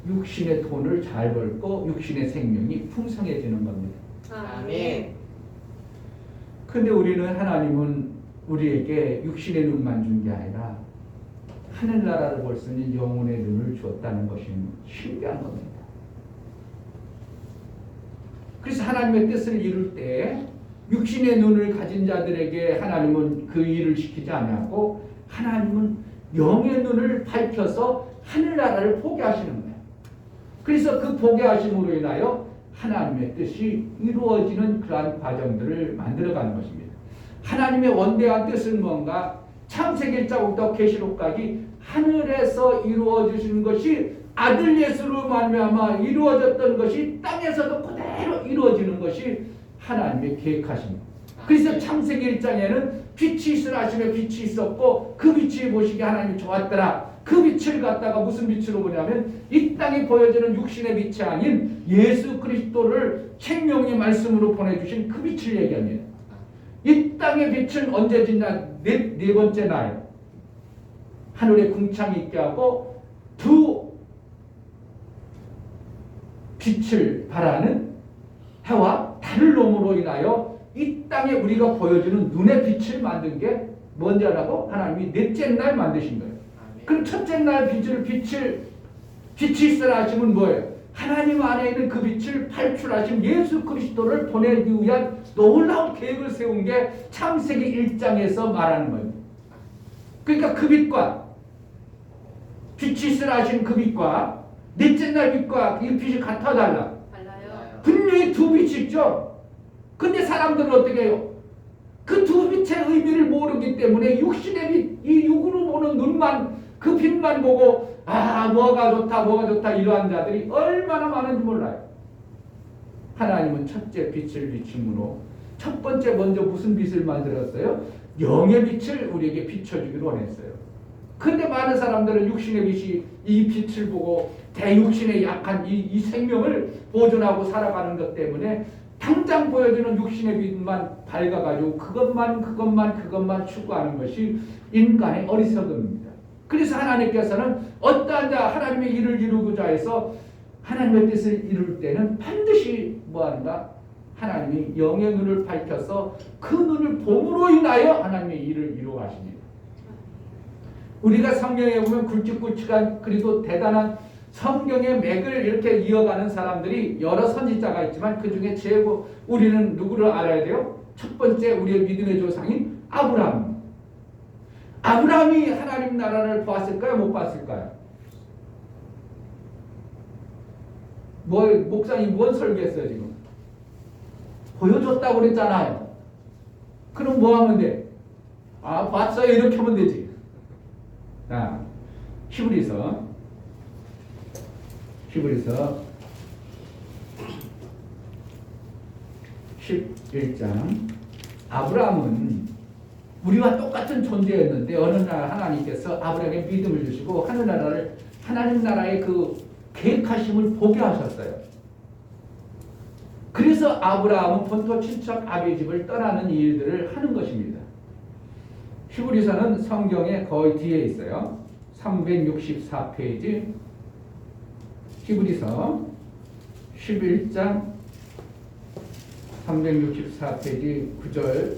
육신의 돈을 잘 벌고 육신의 생명이 풍성해지는 겁니다. 아멘. 근데 하나님은 우리에게 육신의 눈만 준 게 아니라 하늘나라를 볼 수 있는 영혼의 눈을 주었다는 것이 신기한 겁니다. 그래서 하나님의 뜻을 이룰 때 육신의 눈을 가진 자들에게 하나님은 그 일을 시키지 않았고 하나님은 영의 눈을 밝혀서 하늘나라를 보게 하시는 거예요. 그래서 그 보게 하심으로 인하여 하나님의 뜻이 이루어지는 그러한 과정들을 만들어가는 것입니다. 하나님의 원대한 뜻은 뭔가? 창세기 1장부터 계시록까지 하늘에서 이루어지시는 것이 아들 예수로 말미암아 이루어졌던 것이 땅에서도 그대로 이루어지는 것이 하나님의 계획하십니다. 그래서 창세기 1장에는 빛이 있으라 하시며 빛이 있었고 그 빛이 보시기에 하나님이 좋았더라. 그 빛을 갖다가 무슨 빛으로 보냐면 이 땅에 보여지는 육신의 빛이 아닌 예수 그리스도를 생명의 말씀으로 보내주신 그 빛을 얘기합니다. 이 땅의 빛은 언제 짓냐? 네 번째 날 하늘에 궁창이 있게 하고 두 빛을 발하는 해와 달을 놈으로 인하여 이 땅에 우리가 보여주는 눈의 빛을 만든 게 뭔지 알아고? 하나님이 넷째 날 만드신 거예요. 그럼 첫째 날 빛이 있으라 하시면 뭐예요? 하나님 안에 있는 그 빛을 발출하신 예수 그리스도를 보내기 위한 놀라운 계획을 세운 게 창세기 1장에서 말하는 거예요. 그러니까 그 빛과 빛이 있으라 하신 그 빛과 넷째 날 빛과 이 빛이 같아 달라? 달라요. 분명히 두 빛이 있죠. 근데 사람들은 어떻게 해요? 그 두 빛의 의미를 모르기 때문에 육신의 빛, 이 육으로 보는 눈만 그 빛만 보고 뭐가 좋다 이러한 자들이 얼마나 많은지 몰라요. 하나님은 첫째 빛을 비춤으로 첫 번째 먼저 무슨 빛을 만들었어요? 영의 빛을 우리에게 비춰주기로 원했어요. 근데 많은 사람들은 육신의 빛이 이 빛을 보고 대육신의 약한 이 생명을 보존하고 살아가는 것 때문에 당장 보여주는 육신의 빛만 밝아가지고 그것만 추구하는 것이 인간의 어리석음입니다. 그래서 하나님께서는 어떠한 자 하나님의 일을 이루고자 해서 하나님의 뜻을 이룰 때는 반드시 뭐하는가? 하나님이 영의 눈을 밝혀서 그 눈을 봄으로 인하여 하나님의 일을 이루어가십니다. 우리가 성경에 보면 굵직굵직한 그리고 대단한 성경의 맥을 이렇게 이어가는 사람들이 여러 선지자가 있지만 그 중에 최고 우리는 누구를 알아야 돼요? 첫 번째 우리의 믿음의 조상인 아브라함. 아브라함이 하나님 나라를 보았을까요? 못 봤을까요? 목사님 뭔 설교했어요 지금? 보여줬다고 그랬잖아요. 그럼 뭐 하면 돼? 봤어요 이렇게 하면 되지. 자, 히브리서 11장. 아브라함은 우리와 똑같은 존재였는데 어느 날 하나님께서 아브라함에게 믿음을 주시고 하나님 나라의 그 계획하심을 보게 하셨어요. 그래서 아브라함은 본토 친척 아비 집을 떠나는 일들을 하는 것입니다. 히브리서는 성경에 거의 뒤에 있어요. 364페이지 히브리서 11장 364페이지 9절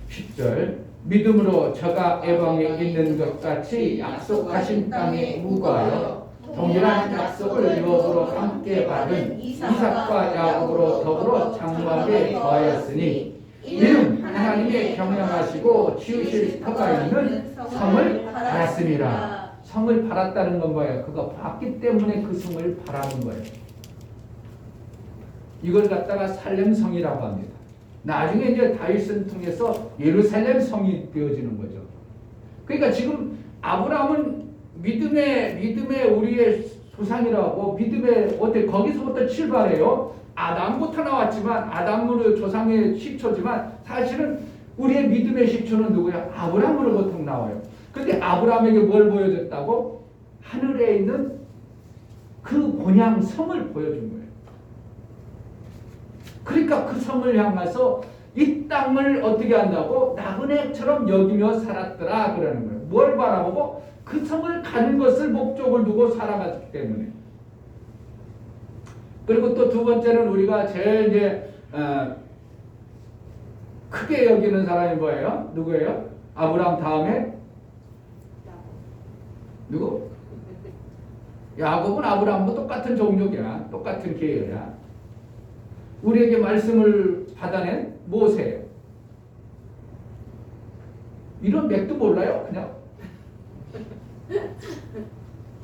10절 믿음으로 저가 애방에 있는 것 같이 약속하신 땅에 우거하여 동일한 약속을 유업으로 함께 받은 이삭과 야곱으로 더불어 장막에 거하였으니 이는 하나님의 경영하시고 지으실 터가 있는 성을 받았습니다. 성을 받았다는 건 뭐예요? 그거 봤기 때문에 그 성을 바라는 거예요. 이걸 갖다가 살렘성이라고 합니다. 나중에 이제 다윗을 통해서 예루살렘 성이 되어지는 거죠. 그러니까 지금 아브라함은 믿음의 우리의 조상이라고 믿음의 거기서부터 출발해요. 아담부터 나왔지만 아담으로 조상의 식초지만 사실은 우리의 믿음의 식초는 누구야? 아브라함으로부터 나와요. 근데 아브라함에게 뭘 보여줬다고? 하늘에 있는 그 본향 성을 보여준 거예요. 그러니까 그 성을 향해서 이 땅을 어떻게 한다고? 나그네처럼 여기며 살았더라 그러는 거예요. 뭘 바라보고? 그 성을 가는 것을 목적을 두고 살아갔기 때문에. 그리고 또 두 번째는 우리가 제일 이제 크게 여기는 사람이 뭐예요? 누구예요? 아브라함 다음에 누구? 야곱은 아브라함과 똑같은 종족이야. 똑같은 계열이야. 우리에게 말씀을 받아낸 모세예요. 이런 맥도 몰라요, 그냥.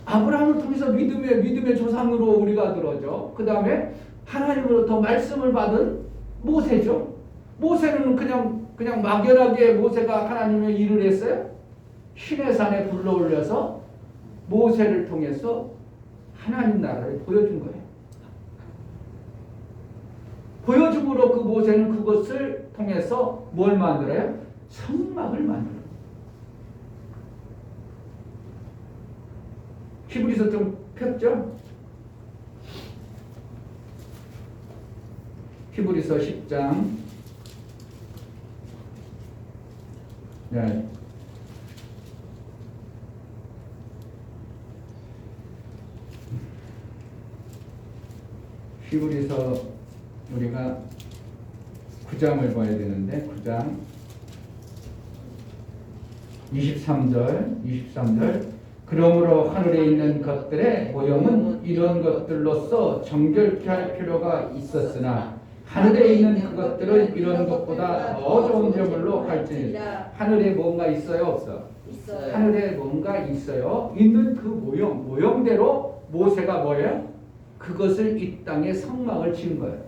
아브라함을 통해서 믿음의 조상으로 우리가 들어죠. 그 다음에 하나님으로부터 말씀을 받은 모세죠. 모세는 그냥 막연하게 모세가 하나님의 일을 했어요. 시내산에 불러올려서 모세를 통해서 하나님 나라를 보여준 거예요. 보여줌으로 그 모세는 그것을 통해서 뭘 만들어요? 성막을 만들어요. 히브리서 좀 폈죠? 히브리서 10장. 네. 히브리서 우리가 9장을 봐야 되는데 9장 23절 그러므로 하늘에 있는 것들의 모형은 이런 것들로서 정결케 할 필요가 있었으나 하늘에 있는 그것들은 이런 것보다 더 좋은 제물로 갈지니 하늘에 뭔가 있어요, 없어? 있어요. 하늘에 뭔가 있어요. 있는 그 모형대로 모세가 뭐예요? 그것을 이 땅에 성막을 지은 거예요.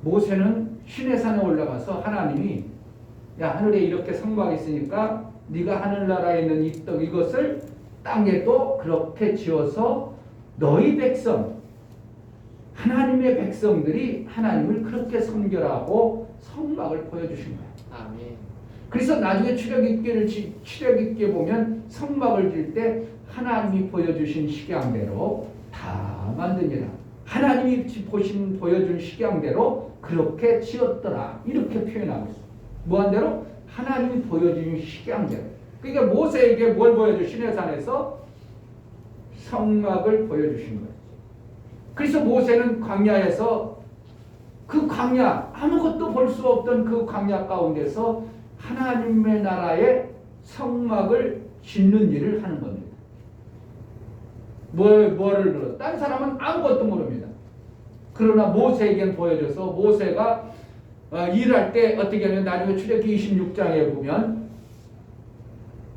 모세는 시내산에 올라가서 하나님이 야 하늘에 이렇게 성막이 있으니까 네가 하늘나라에 있는 이것을 땅에도 그렇게 지어서 너희 백성 하나님의 백성들이 하나님을 그렇게 섬겨라고 성막을 보여주신 거예요. 아멘. 그래서 나중에 출애굽기에 보면 성막을 질 때 하나님이 보여주신 식양대로 다 만듭니다. 하나님이 보여준 식양대로 그렇게 지었더라 이렇게 표현하고 있어요. 무한대로 하나님이 보여준 식양대로. 그러니까 모세에게 뭘 보여줘? 시내산에서 성막을 보여주신 거예요. 그래서 모세는 광야에서 그 광야 아무것도 볼 수 없던 그 광야 가운데서 하나님의 나라의 성막을 짓는 일을 하는 겁니다. 뭐를 들어? 다른 사람은 아무것도 모릅니다. 그러나 모세에겐 보여줘서 모세가 일할 때 어떻게 하면 나중에 출애굽기 26장에 보면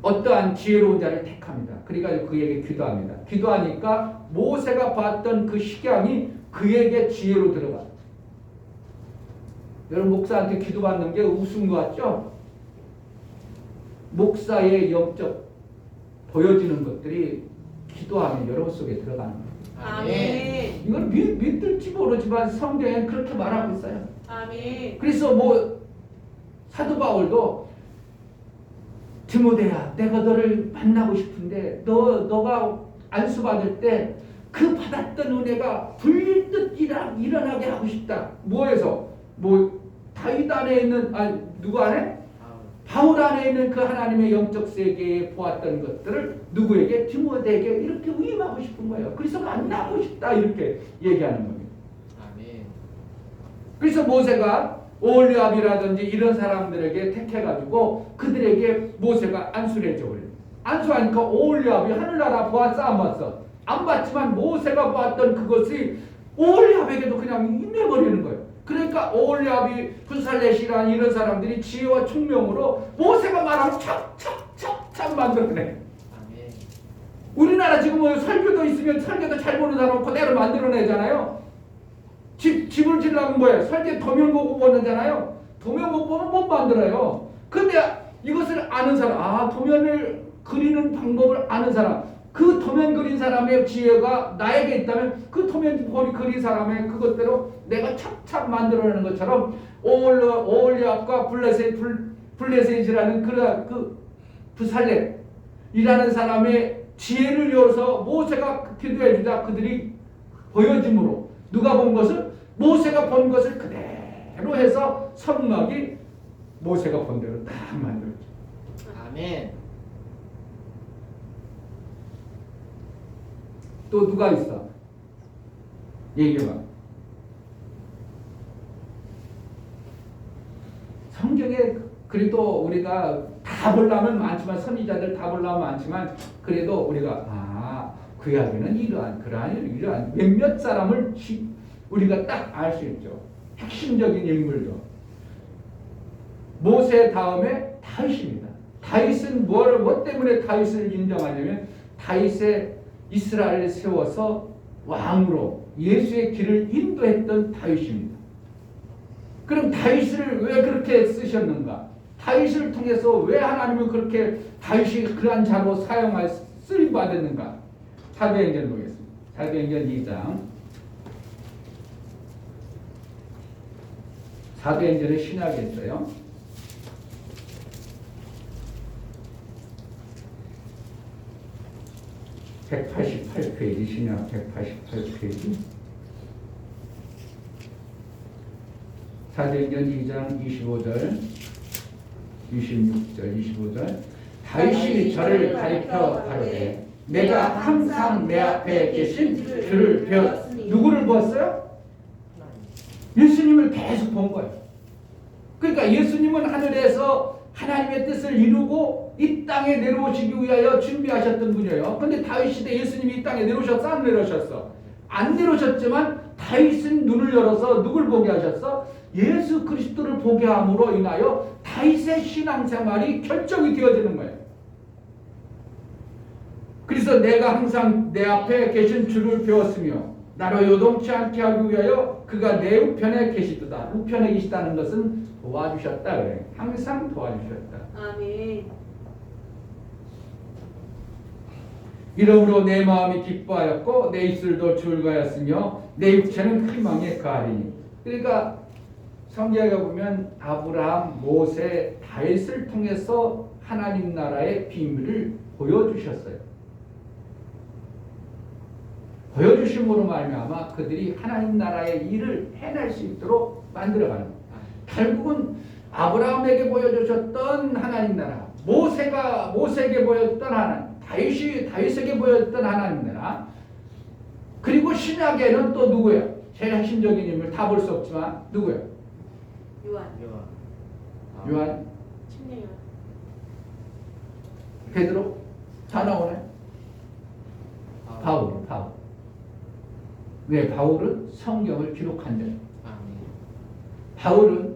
어떠한 지혜로운 자를 택합니다. 그러니까 그에게 기도합니다. 기도하니까 모세가 봤던 그 식양이 그에게 지혜로 들어가. 여러분 목사한테 기도받는 게 우스운 것 같죠? 목사의 영적 보여지는 것들이 기도하면 여러분 속에 들어가는 거예요. 아멘. 이건 믿을지 모르지만 성경에는 그렇게 말하고 있어요. 아멘. 그래서 사도 바울도 디모데야 내가 너를 만나고 싶은데 너가 안수받을 때 그 받았던 은혜가 불듯 일어나게 하고 싶다. 뭐에서? 다윗 안에 있는 누구 안에? 바울 안에 있는 그 하나님의 영적 세계에 보았던 것들을 누구에게? 디모데에게 이렇게 위임하고 싶은 거예요. 그래서 만나고 싶다 이렇게 얘기하는 겁니다. 아멘. 그래서 모세가 오홀리압이라든지 이런 사람들에게 택해가지고 그들에게 모세가 안수를 해줘버려요. 안수하니까 오홀리압이 하늘나라 보았어 안 봤어? 안 봤지만 모세가 보았던 그것이 오홀리압에게도 그냥 임해버리는 거예요. 그러니까 오홀리압이 분살렛이라는 이런 사람들이 지혜와 총명으로 모세가 말하면 척 만들어내. 아멘. 우리나라 지금 설교도 있으면 설교도 잘 보는 사람 그대로 만들어내잖아요. 집을 지으려면 뭐예요? 설계 도면 보고 보는잖아요. 도면 못 보면 못 만들어요. 근데 이것을 아는 사람, 도면을 그리는 방법을 아는 사람, 그 도면 그린 사람의 지혜가 나에게 있다면 그 도면 그린 사람의 그것대로 내가 착착 만들어내는 것처럼 오홀리압과 블레셋이라는 그 부살렛이라는 사람의 지혜를 이어서 모세가 기도해 주자 그들이 보여짐으로 누가 본 것을? 모세가 본 것을 그대로 해서 성막이 모세가 본 대로 딱 만들어져. 아멘. 또 누가 있어? 얘기해봐. 성경에 그래도 우리가 다 보려면 많지만 선지자들 다 보려면 많지만 그래도 우리가 구약에는 이러한 몇몇 사람을 우리가 딱 알 수 있죠. 핵심적인 인물도. 모세 다음에 다윗입니다. 다윗은 뭐 때문에 다윗을 인정하냐면 다윗의 이스라엘을 세워서 왕으로 예수의 길을 인도했던 다윗입니다. 그럼 다윗을 왜 그렇게 쓰셨는가? 다윗을 통해서 왜 하나님은 그렇게 다윗이 그러한 자로 쓰임 받았는가? 사도행전 보겠습니다. 사도행전 2장. 사도행전의 신약에 있어요. (188페이지) 신약 188페이지. 사도행전 2장 25절 26절 25절 다윗이 저를 가리켜 가로되 내가 항상 내 앞에 계신 주를 배웠으니. 누구를 보았어요? 예수님을 계속 본 거예요. 그러니까 예수님은 하늘에서 하나님의 뜻을 이루고 이 땅에 내려오시기 위하여 준비하셨던 분이에요. 그런데 다윗 시대 예수님이 이 땅에 내려오셨어? 안 내려오셨어? 안 내려오셨지만 다윗은 눈을 열어서 누굴 보게 하셨어? 예수 그리스도를 보게 함으로 인하여 다윗의 신앙생활이 결정이 되어지는 거예요. 그래서 내가 항상 내 앞에 계신 주를 배웠으며 나로 요동치 않게 하기 위하여 그가 내 우편에 계시도다. 우편에 계시다는 것은 도와주셨다 그래요. 항상 도와주셨다. 아멘. 이러므로 내 마음이 기뻐하였고 내 입술도 즐거웠으며 내 육체는 희망에 가하리니. 그러니까 성경에 보면 아브라함, 모세, 다윗을 통해서 하나님 나라의 비밀을 보여주셨어요. 보여주심으로 말미암아 그들이 하나님 나라의 일을 해낼 수 있도록 만들어가는 거예요. 결국은 아브라함에게 보여주셨던 하나님 나라, 모세에게 보였던 하나님, 다윗에게 보였던 하나님 나라, 그리고 신약에는 또 누구예요? 제일 핵심적인 인물 다 볼 수 없지만 누구예요? 요한, 침례요. 베드로 다 나오네. 바울. 왜? 바울은 성경을 기록한 자예요. 바울은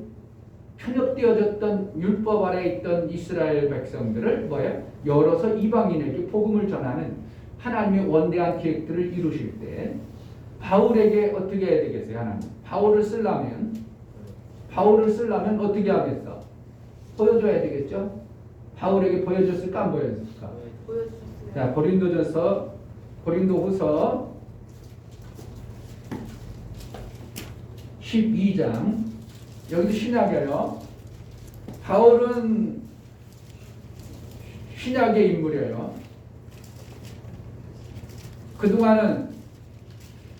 편협되어졌던 율법 아래 있던 이스라엘 백성들을 뭐예요? 열어서 이방인에게 복음을 전하는 하나님의 원대한 계획들을 이루실 때 바울에게 어떻게 해야 되겠어요? 하나님 바울을 쓰려면 어떻게 하겠어? 보여줘야 되겠죠? 바울에게 보여줬을까 안 보여줬을까? 보여주셨어요. 자, 고린도후서 12장. 여기도 신약이에요. 바울은 신약의 인물이에요. 그동안은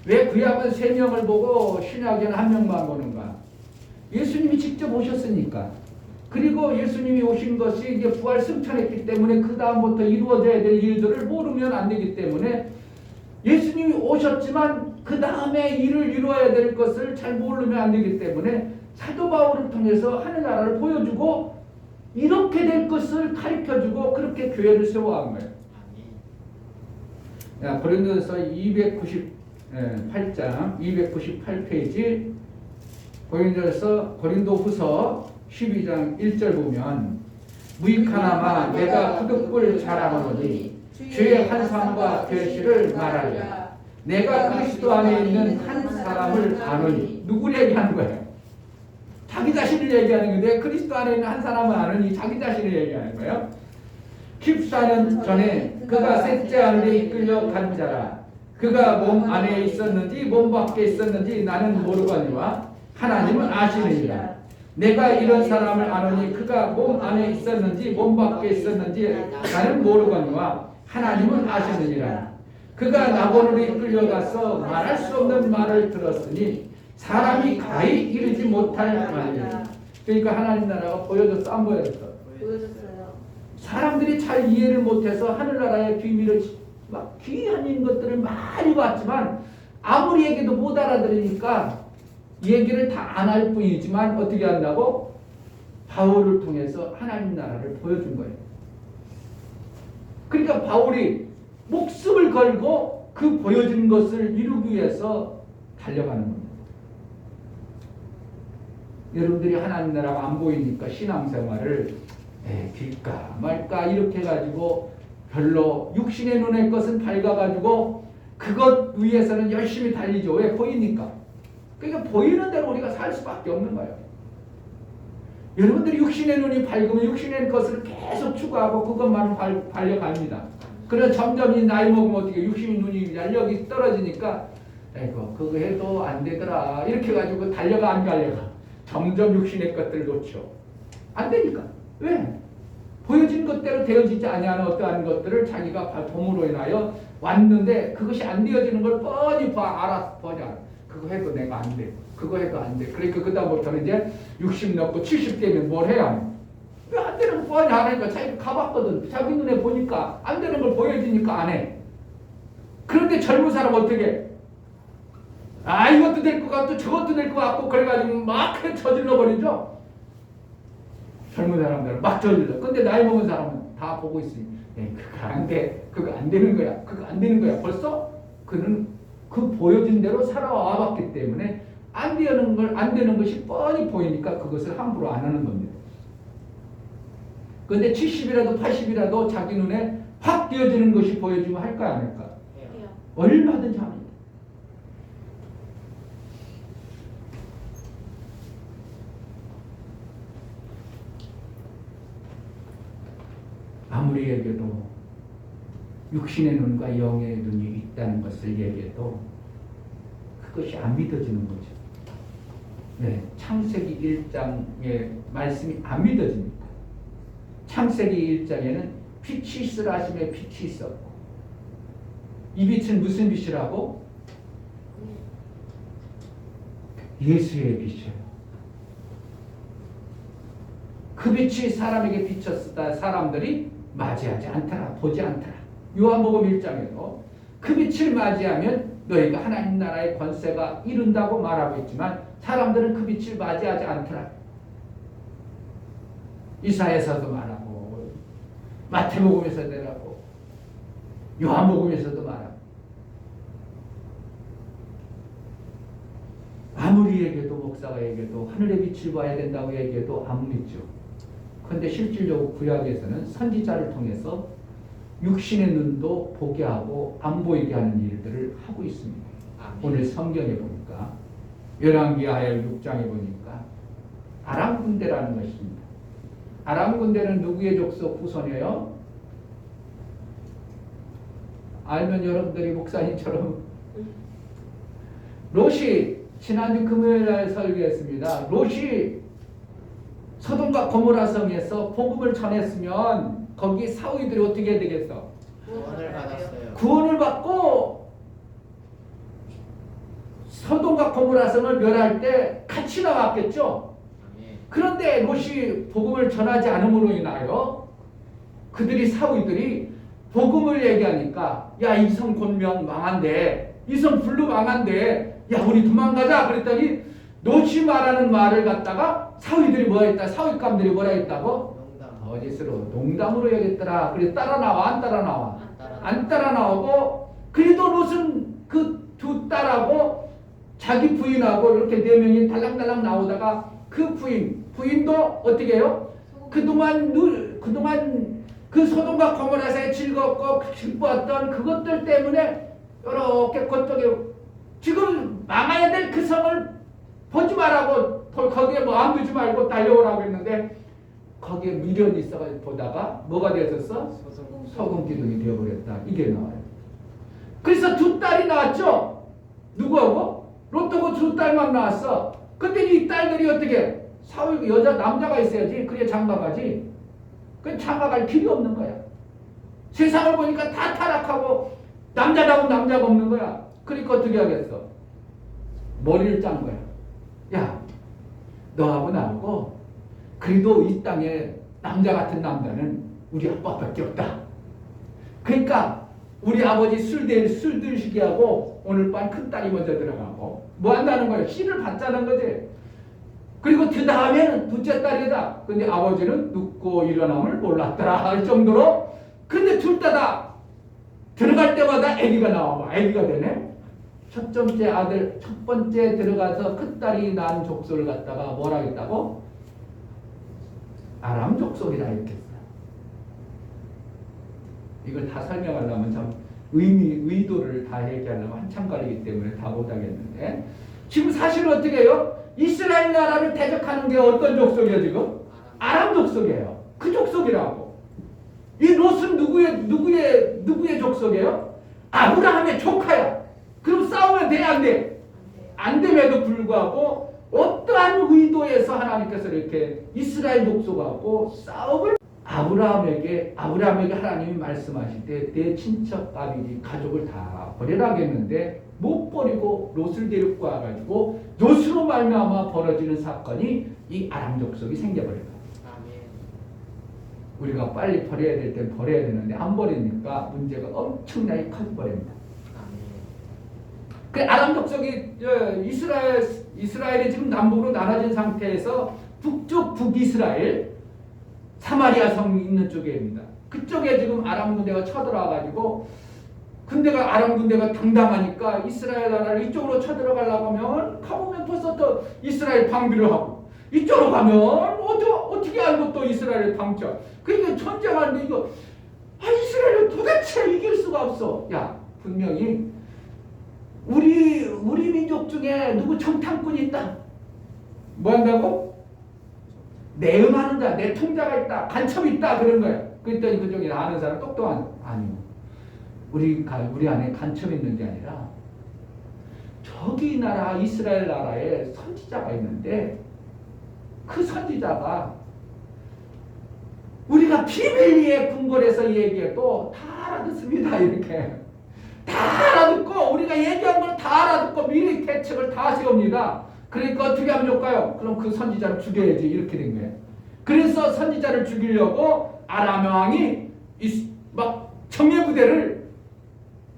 왜 구약은 3명을 보고 신약에는 1명만 보는가? 예수님이 직접 오셨으니까. 그리고 예수님이 오신 것이 이제 부활 승천했기 때문에 그 다음부터 이루어져야 될 일들을 모르면 안 되기 때문에 예수님이 오셨지만 그 다음에 일을 이루어야 될 것을 잘 모르면 안 되기 때문에 사도 바울을 통해서 하늘나라를 보여주고 이렇게 될 것을 가르쳐주고 그렇게 교회를 세워간 거예요. 야, 고린도서 298장 298페이지 고린도후서 12장 1절 보면 무익하나마 내가 푸득불 잘하노니 주의 환상과 계시를 말하리라. 내가 그리스도 안에 있는 한 사람을 아노니. 누구를 얘기하는 거예요? 자기 자신을 얘기하는 건데 그리스도 안에 있는 한 사람을 아노니 자기 자신을 얘기하는 거예요. 14년 전에 그가 셋째 아들에 이끌려 간 자라. 그가 몸 안에 있었는지 몸 밖에 있었는지 나는 모르거니와 하나님은 아시느니라. 내가 이런 사람을 아노니 그가 몸 안에 있었는지 몸 밖에 있었는지 나는 모르거니와 하나님은 아시느니라. 그가 나본으로 이끌려가서 말할 수 없는 말을 들었으니 사람이 가히 이르지 못할 말이라. 그러니까 하나님 나라가 보여줬어 안 보여줬어? 보여줬어요. 사람들이 잘 이해를 못해서 하늘나라의 비밀을 막 귀한 것들을 많이 봤지만 아무리 얘기도 못 알아들으니까 얘기를 다 안 할 뿐이지만 어떻게 한다고? 바울을 통해서 하나님 나라를 보여준 거예요. 그러니까 바울이 목숨을 걸고 그 보여진 것을 이루기 위해서 달려가는 겁니다. 여러분들이 하나님 나라가 안 보이니까 신앙생활을 될까 말까 이렇게 해가지고 별로 육신의 눈의 것은 밝아가지고 그것 위해서는 열심히 달리죠. 왜? 보이니까. 그러니까 보이는 대로 우리가 살 수밖에 없는 거예요. 여러분들이 육신의 눈이 밝으면 육신의 것을 계속 추구하고 그것만 달려갑니다. 그래서 점점 이 나이 먹으면 어떻게 육신의 눈이 연력이 떨어지니까 에이고 그거 해도 안 되더라 이렇게 해가지고 달려가 안 달려가 점점 육신의 것들을 놓죠. 안 되니까. 왜? 보여진 것대로 되어지지 아니하는 어떠한 것들을 자기가 봄으로 인하여 왔는데 그것이 안 되어지는 걸 뻔히 알아서 보냐. 그거 해도 내가 안 돼. 그거 해도 안 돼. 그러니까 그다음부터는 이제 60 넘고 70 되면 뭘 해야 해? 왜 안 되는 거 뻔히 안 하니까 자기가 가봤거든. 자기 눈에 보니까 안 되는 걸 보여지니까 안 해. 그런데 젊은 사람 어떻게 해? 아 이것도 될 것 같고 저것도 될 것 같고 그래가지고 막 저질러 버리죠. 젊은 사람들은 막 저질러. 근데 나이 먹은 사람은 다 보고 있으니 그거 안 돼. 그거 안 되는 거야. 그거 안 되는 거야. 벌써 그는 그 보여진 대로 살아와 봤기 때문에 안 되는 것이 뻔히 보이니까 그것을 함부로 안 하는 겁니다. 그런데 70이라도 80이라도 자기 눈에 확 띄어지는 것이 보여지면 할까 안 할까? 해요. 얼마든지 합니다. 아무리 얘기해도 육신의 눈과 영의 눈이 있다는 것을 얘기해도 그것이 안 믿어지는 거죠. 네, 창세기 1장의 말씀이 안 믿어집니까? 창세기 1장에는 빛이 있으라 하심에 빛이 있었고 이 빛은 무슨 빛이라고? 예수의 빛이에요. 그 빛이 사람에게 비쳤으다 사람들이 맞이하지 않더라 보지 않더라. 요한복음 1장에도 그 빛을 맞이하면 너희가 하나님 나라의 권세가 이룬다고 말하고 있지만 사람들은 그 빛을 맞이하지 않더라. 이사야서도 말하고 마태복음에서도 말하고 요한복음에서도 말하고 아무리 얘기해도 목사가 얘기해도 하늘의 빛을 봐야 된다고 얘기해도 안 믿죠. 그런데 실질적으로 구약에서는 선지자를 통해서 육신의 눈도 보게 하고 안 보이게 하는 일들을 하고 있습니다. 아멘. 오늘 성경에 보니까 열왕기하 6장에 보니까 아람 군대라는 것입니다. 아람 군대는 누구의 족속 후손이에요? 알면 여러분들이 목사님처럼 롯이 지난주 금요일날 설교했습니다. 롯이 소돔과 고모라 성에서 복음을 전했으면 거기 사위들이 어떻게 해야 되겠어? 구원을 받았어요. 구원을 받고 소돔과 고모라 성을 멸할 때 같이 나왔겠죠. 아멘. 그런데 롯이 복음을 전하지 않음으로 인하여 그들이 사위들이 복음을 얘기하니까 야 이 성 곤명 망한데 이 성 불로 망한데 야 우리 도망가자 그랬더니 롯이 말하는 말을 갖다가 사위들이 뭐라 했다 사위감들이 뭐라 했다고 농담. 어디서로 농담으로 얘기했더라. 그래 따라 나와 안 따라 나와 따라. 안 따라 나오고 그래도 롯은 그 두 딸하고 자기 부인하고 이렇게 네 명이 달랑달랑 나오다가 그 부인도 어떻게 해요? 그동안 그 소돔과 고모라서에 즐겁고 기뻐했던 그것들 때문에 이렇게 그쪽에 지금 망해야 될 그 성을 보지 말라고 거기에 뭐 안 두지 말고 달려오라고 했는데 거기에 미련이 있어가지고 보다가 뭐가 되었었어? 소금 기둥이 되어버렸다. 이게 나와요. 그래서 두 딸이 나왔죠. 누구하고? 롯하고 두 딸만 나왔어. 근데 이 딸들이 어떻게? 사위 남자가 있어야지. 그래야 장가가지. 그 장가갈 길이 없는 거야. 세상을 보니까 다 타락하고 남자다운 남자가 없는 거야. 그러니까 어떻게 하겠어? 머리를 짠 거야. 야, 너하고 나하고 그래도 이 땅에 남자 같은 남자는 우리 아빠밖에 없다. 그러니까 우리 아버지 술 드시게 하고 오늘 밤 큰딸이 먼저 들어가고 뭐 한다는 거야? 씨를 받자는 거지. 그리고 그 다음에는 둘째 딸이다. 근데 아버지는 눕고 일어남을 몰랐더라 할 정도로 근데 둘 다 들어갈 때마다 아기가 나와. 아기가 되네. 첫 번째 들어가서 큰딸이 낳은 족속을 갖다가 뭐라 했다고? 아람 족속이라 했겠어요. 이걸 다 설명하려면 참 의도를 다 얘기하려면 한참 걸리기 때문에 다 못하겠는데, 지금 사실은 어떻게 해요? 이스라엘 나라를 대적하는 게 어떤 족속이에요 지금? 아람 족속이에요. 그 족속이라고. 이 롯은 누구의 족속이에요? 아브라함의 조카야. 그럼 싸우면 돼, 안 돼? 안 됨에도 불구하고 어떠한 의도에서 하나님께서 이렇게 이스라엘 족속하고 싸움을 아브라함에게 하나님이 말씀하실 때 내 친척 아비지 가족을 다 버리라 했는데 못 버리고 롯을 데리고 와가지고 롯으로 말미암아 벌어지는 사건이 이 아람 족속이 생겨버려요. 아멘. 우리가 빨리 버려야 될 땐 버려야 되는데 안 버리니까 문제가 엄청나게 커져버립니다. 아멘. 그 아람 족속이 이스라엘이 지금 남북으로 나눠진 상태에서 북쪽 북이스라엘 사마리아 성 있는 쪽에입니다. 그쪽에 지금 아람 군대가 쳐들어와가지고 아람 군대가 당당하니까 이스라엘 나라를 이쪽으로 쳐들어가려고 하면 가보면 벌써 또 이스라엘 방비를 하고 이쪽으로 가면 어떻게 알고 또 이스라엘 방자. 그러니까 전쟁하는데 이거 이스라엘을 도대체 이길 수가 없어. 야, 분명히 우리 민족 중에 누구 정탐꾼이 있다. 뭐 한다고? 내음하는 자, 내 통자가 있다, 간첩이 있다 그런 거야. 그랬더니 그쪽에 아는 사람 똑똑한 아니요. 우리 안에 간첩이 있는 게 아니라 저기 나라 이스라엘 나라에 선지자가 있는데 그 선지자가 우리가 비밀리에 궁궐에서 얘기해도 다 알아듣습니다. 이렇게 다 알아듣고 우리가 얘기한 걸 다 알아듣고 미리 대책을 다 세웁니다. 그러니까 어떻게 하면 좋을까요? 그럼 그 선지자를 죽여야지. 이렇게 된 거예요. 그래서 선지자를 죽이려고 아람 왕이 막 정예부대를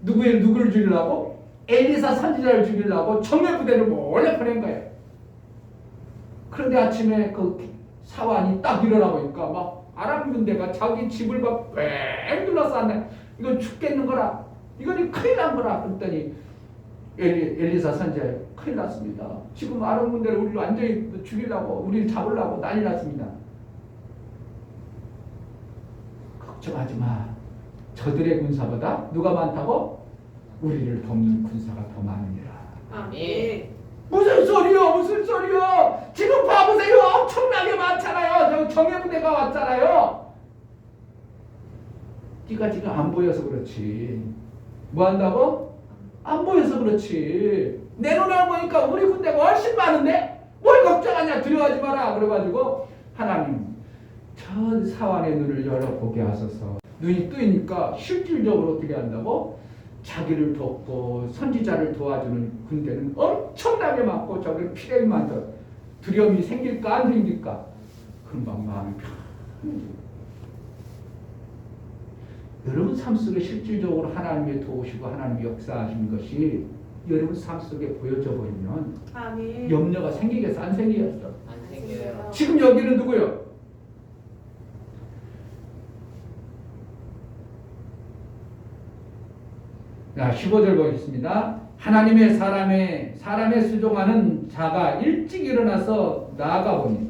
누구를 죽이려고? 엘리사 선지자를 죽이려고 정예부대를 몰래 보낸 거예요. 그런데 아침에 그 사환이 딱 일어나 보니까 막 아람 군대가 자기 집을 막 뺑 둘러쌌네. 이건 죽겠는 거라. 이건 큰일 난 거라. 그랬더니 엘리사 선지자 큰일 났습니다. 지금 아람 군대를 우리를 완전히 죽이려고 우리를 잡으려고 난리 났습니다. 걱정하지 마. 저들의 군사보다 누가 많다고? 우리를 돕는 군사가 더 많으니라. 아멘. 무슨 소리요? 지금 봐보세요. 엄청나게 많잖아요. 저 정예부대가 왔잖아요. 네가 지금 안 보여서 그렇지. 뭐 한다고? 안 보여서 그렇지. 내 눈에 보니까 우리 군대가 훨씬 많은데 뭘 걱정하냐. 두려워하지 마라. 그래가지고 하나님 저 사환의 눈을 열어보게 하소서. 눈이 뜨니까 실질적으로 어떻게 한다고? 자기를 돕고 선지자를 도와주는 군대는 엄청나게 많고 저게 피레이만 더 두려움이 생길까 안 생길까? 금방 마음이 편해지고. 여러분 삶 속에 실질적으로 하나님의 도우시고 하나님의 역사하신 것이 여러분 삶 속에 보여져 버리면 아멘. 염려가 생기겠어 안 생기겠어? 안 생겨요. 지금 여기는 누구요? 자, 15절 보겠습니다. 하나님의 사람의 수종하는 자가 일찍 일어나서 나아가보니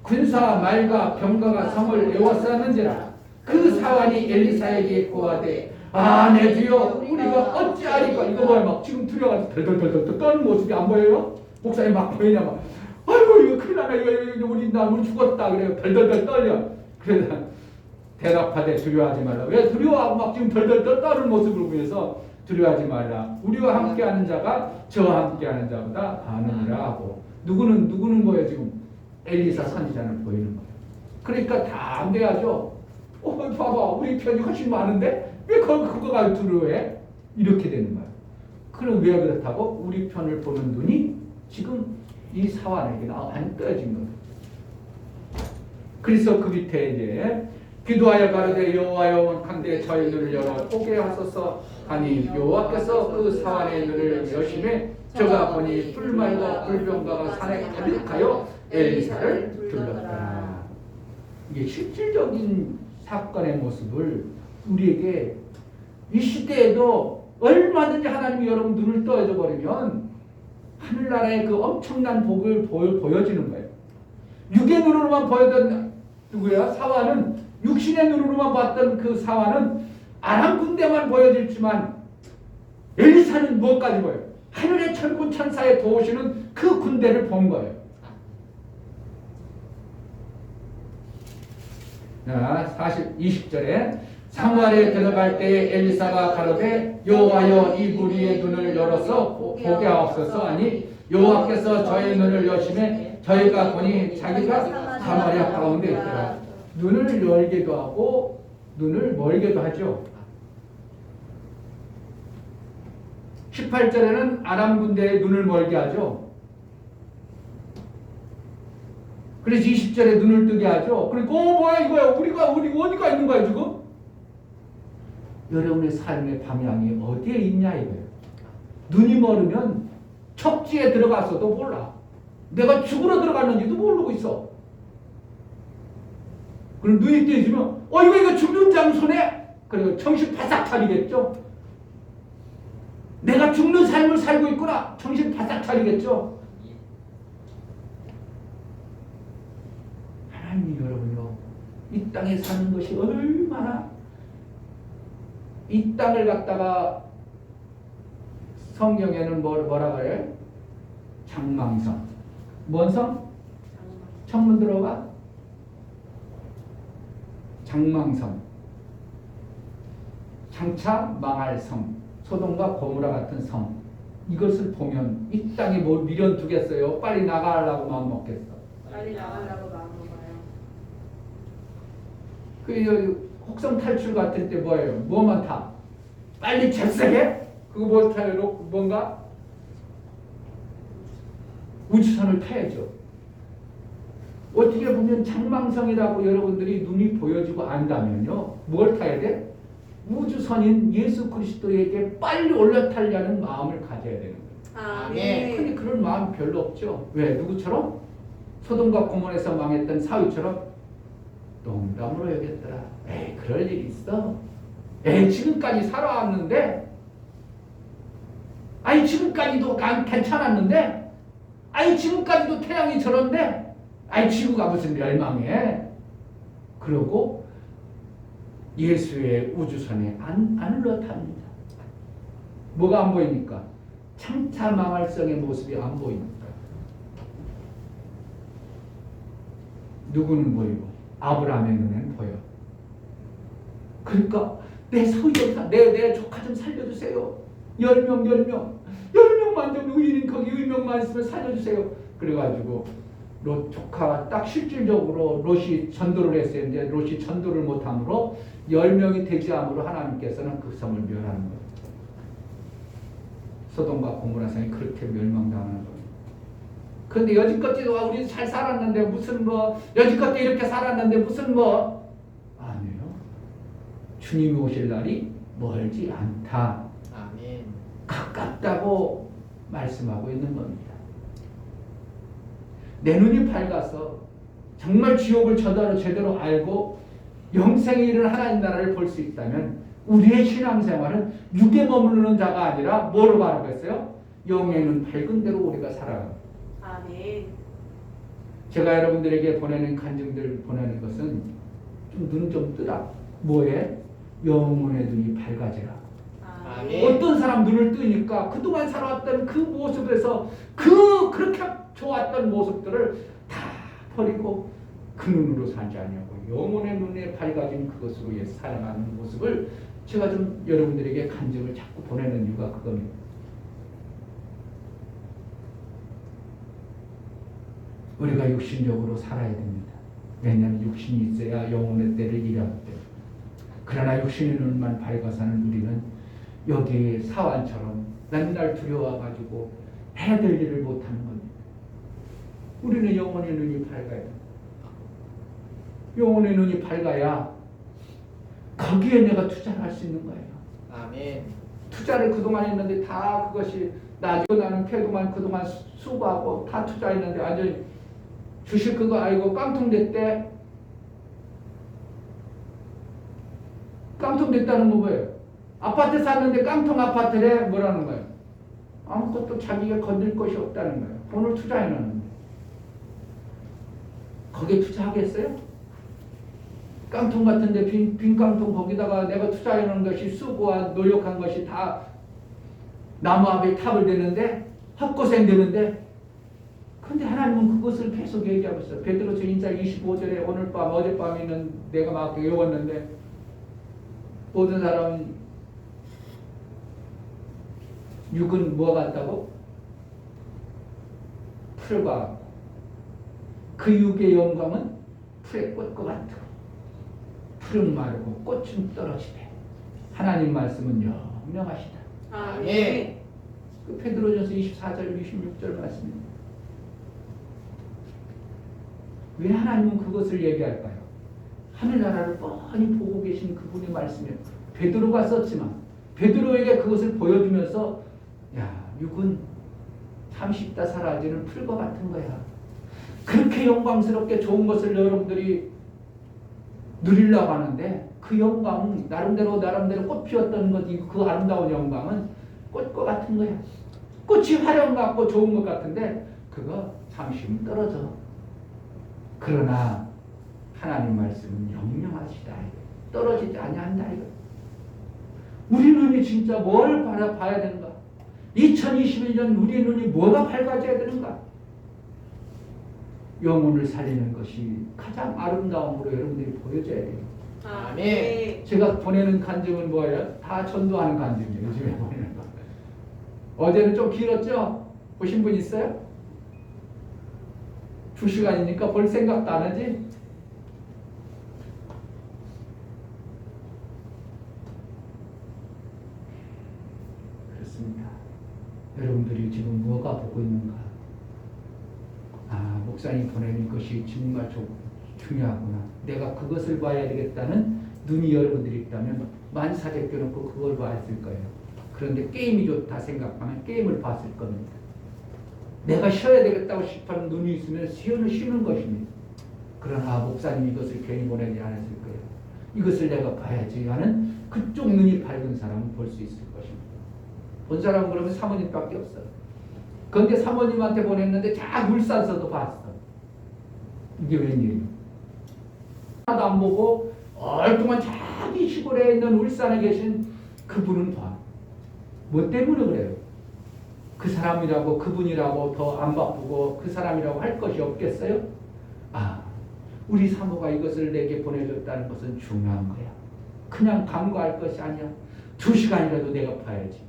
군사와 말과 병거가 성을 에워쌌는지라. 그 사환이 엘리사에게 고하되 내 주여 우리가 어찌하리까. 이거 봐요. 막 지금 두려워가지고 덜덜덜덜 떠는 모습이 안 보여요? 목사님 막 보이냐 막. 아이고 이거 큰일 나네. 이거 우리 죽었다 그래요. 덜덜덜 떨려. 그래서 대답하되 두려워하지 말라. 왜 두려워하고 막 지금 덜덜덜 떠는 모습을 보면서 두려워하지 말라. 우리와 함께하는 자가 저와 함께하는 자보다 많으니라 하고. 누구는 거예요 지금? 엘리사 선지자는 보이는 거예요. 그러니까 다 안 돼야죠. 봐봐 우리 편이 훨씬 많은데 왜 그거가 두려워해? 이렇게 되는 거야. 그럼 왜 그렇다고? 우리 편을 보는 눈이 지금 이 사환에게 안 떠진 거예요. 그래서 그 밑에 이제 기도하여 가로되 여호와여 원컨대 저희 눈을 열어 보게 하소서 하니 여호와께서 그 사환의 눈을 여심해 저가 보니 뿔말과 불병거가 산에 가득하여 엘리사를 둘렀다. 이게 실질적인 사건의 모습을 우리에게 이 시대에도 얼마든지 하나님이 여러분 눈을 떠져 버리면 하늘나라의 그 엄청난 복을 보여지는 거예요. 육의 눈으로만 보였던 누구야? 사화는 육신의 눈으로만 봤던 그 사화는 아람 군대만 보여질지만 엘리사는 무엇까지 보여요? 하늘의 천군 천사에 도우시는 그 군대를 본 거예요. 자, 20절에 상활에 들어갈 때에 엘리사가 가로되 여호와여 이 무리의 눈을 열어서 보게 하옵소서 하니 여호와께서 저의 눈을 여심해 저희가 보니 자기가 사마리아 가운데 있더라. 눈을 열기도 하고 눈을 멀게도 하죠. 18절에는 아람 군대의 눈을 멀게 하죠. 그래서 20절에 눈을 뜨게 하죠. 그러니까 뭐야 이거야? 우리 어디가 있는 거야 지금? 여러분의 삶의 방향이 어디에 있냐 이거예요. 눈이 멀으면 척지에 들어갔어도 몰라. 내가 죽으러 들어갔는지도 모르고 있어. 그럼 눈이 뜨이면 이거 죽는 장소네. 그리고 정신 바싹 차리겠죠. 내가 죽는 삶을 살고 있구나. 정신 바싹 차리겠죠. 하나님 여러분요, 이 땅에 사는 것이 얼마나 이 땅을 갖다가 성경에는 뭐라 그래요? 장망성. 뭔 성? 청문 들어가? 장망성. 장차 망할 성. 소돔과 고모라 같은 성. 이것을 보면 이 땅에 뭘 미련 두겠어요? 빨리 나가려고 마음 먹겠어. 빨리 나가려고 마음 먹어요. 그 혹성 탈출 같은 때 뭐예요? 뭐만 타? 빨리 잽싸게? 그거 뭐 타요? 뭔가? 우주선을 타야죠. 어떻게 보면 장망성이라고 여러분들이 눈이 보여지고 안다면요. 뭘 타야 돼? 우주선인 예수 그리스도에게 빨리 올라타려는 마음을 가져야 되는 거예요. 아멘. 근데 그런 마음 별로 없죠. 왜? 누구처럼? 소돔과 고모라에서 망했던 사위처럼 농담으로 여겼더라. 에이, 그럴 일이 있어. 에이, 지금까지 살아왔는데, 아니 지금까지도 괜찮았는데, 아니 지금까지도 태양이 저런데, 아니 지구가 무슨 멸망해? 그러고 예수의 우주선에 안 올라탑니다. 뭐가 안 보입니까? 장차 망할성의 모습이 안 보입니까? 누구는 보이고 아브라함의 눈에는 보여. 그러니까 내 사위가 내 조카 좀 살려주세요. 10명만 좀 의인인 거기 의명만 있으면 살려주세요. 그래가지고 롯 조카가 딱 실질적으로 롯이 전도를 했었는데 롯이 전도를 못함으로 10명이 되지 않으므로 하나님께서는 그 성을 멸하는 거예요. 소돔과 고모라 성이 그렇게 멸망당하는 거예요. 그런데 여지껏도 우리 잘 살았는데 무슨 여지껏 이렇게 살았는데 무슨 아니에요. 주님이 오실 날이 멀지 않다. 아멘. 가깝다고 말씀하고 있는 겁니다. 내 눈이 밝아서 정말 지옥을 제대로 알고 영생에 이르는 하나님 나라를 볼 수 있다면 우리의 신앙생활은 육에 머무르는 자가 아니라 뭐로 바라겠어요? 영의 눈 밝은 대로 우리가 살아갑니다. 아멘. 제가 여러분들에게 보내는 간증들 보내는 것은 좀 눈 좀 뜨라. 뭐에? 영혼의 눈이 밝아지라. 아멘. 어떤 사람 눈을 뜨니까 그동안 살아왔던 그 모습에서 그렇게 좋았던 모습들을 다 버리고 그 눈으로 살지 않냐고 영혼의 눈에 밝아진 그것으로 살아가는 모습을 제가 좀 여러분들에게 간증을 자꾸 보내는 이유가 그겁니다. 우리가 육신적으로 살아야 됩니다. 왜냐하면 육신이 있어야 영혼의 때를 일하기 때문에. 그러나 육신의 눈만 밝아서는 우리는 여기 사환처럼 맨날 두려워가지고 해야 될 일을 못하는 겁니다. 우리는 영혼의 눈이 밝아야 됩니다. 영혼의 눈이 밝아야 거기에 내가 투자를 할 수 있는 거예요. 아멘. 투자를 그동안 했는데 다 그것이 나는 그동안 수고하고 다 투자했는데 아주 주식 그거 알고 깡통됐대. 깡통됐다는 거 뭐예요? 아파트 샀는데 깡통 아파트래 뭐라는 거예요? 아무것도 자기가 건들 것이 없다는 거예요. 돈을 투자해놨는데 거기에 투자하겠어요? 깡통 같은데 빈 깡통 거기다가 내가 투자해놓은 것이 수고한 노력한 것이 다 나무 앞에 탑을 대는데 헛고생 되는데 근데 하나님은 그것을 계속 얘기하고 있어요. 베드로서 1장 25절에 오늘 밤 어젯밤에는 내가 막 외웠는데 모든 사람은 육은 뭐가 같다고? 풀과 같고 그 육의 영광은 풀의 꽃과 같고 풀은 마르고 꽃은 떨어지되 하나님 말씀은 영영하시다. 아멘. 그 베드로전서 24절 26절 말씀입니다. 왜 하나님은 그것을 얘기할까요? 하늘나라를 뻔히 보고 계신 그분의 말씀이에요. 베드로가 썼지만 베드로에게 그것을 보여주면서 야, 육은 잠시 있다 사라지는 풀과 같은 거야. 그렇게 영광스럽게 좋은 것을 여러분들이 누리려고 하는데 그 영광은 나름대로 꽃 피웠던 거지. 그 아름다운 영광은 꽃과 같은 거야. 꽃이 화려한 것 같고 좋은 것 같은데 그거 잠시 떨어져. 그러나 하나님 말씀은 영영하시다. 떨어지지 아니한다. 우리 눈이 진짜 뭘 봐야 되는가? 2021년 우리의 눈이 뭐가 밝아져야 되는가? 영혼을 살리는 것이 가장 아름다움으로 여러분들이 보여줘야 돼요. 아멘. 제가 보내는 간증은 뭐예요? 다 전도하는 간증이에요. 요즘에 보내는 거. 어제는 좀 길었죠? 보신 분 있어요? 2시간이니까 볼 생각도 안 하지? 그렇습니다. 여러분들이 지금 뭐가 보고 있는가? 아, 목사님 보내는 것이 정말 중요하구나. 내가 그것을 봐야 되겠다는 눈이 여러분들이 있다면 만사제 껴놓고 그걸 봤을 거예요. 그런데 게임이 좋다 생각하면 게임을 봤을 겁니다. 내가 쉬어야 되겠다고 싶어하는 눈이 있으면 쉬는 것입니다. 그러나 목사님이 이것을 괜히 보내지 않았을 거예요. 이것을 내가 봐야지 하는 그쪽 눈이 밝은 사람은 볼 수 있을 것입니다. 본 사람은 그러면 사모님밖에 없어요. 그런데 사모님한테 보냈는데 자 울산서도 봤어. 이게 웬일이에요? 하나도 안 보고 얼동안 자기 시골에 있는 울산에 계신 그분은 봐. 뭐 때문에 그래요? 그 사람이라고 그분이라고 더 안 바쁘고 그 사람이라고 할 것이 없겠어요? 아, 우리 사모가 이것을 내게 보내줬다는 것은 중요한 거야. 그냥 간과할 것이 아니야. 2시간이라도 내가 봐야지.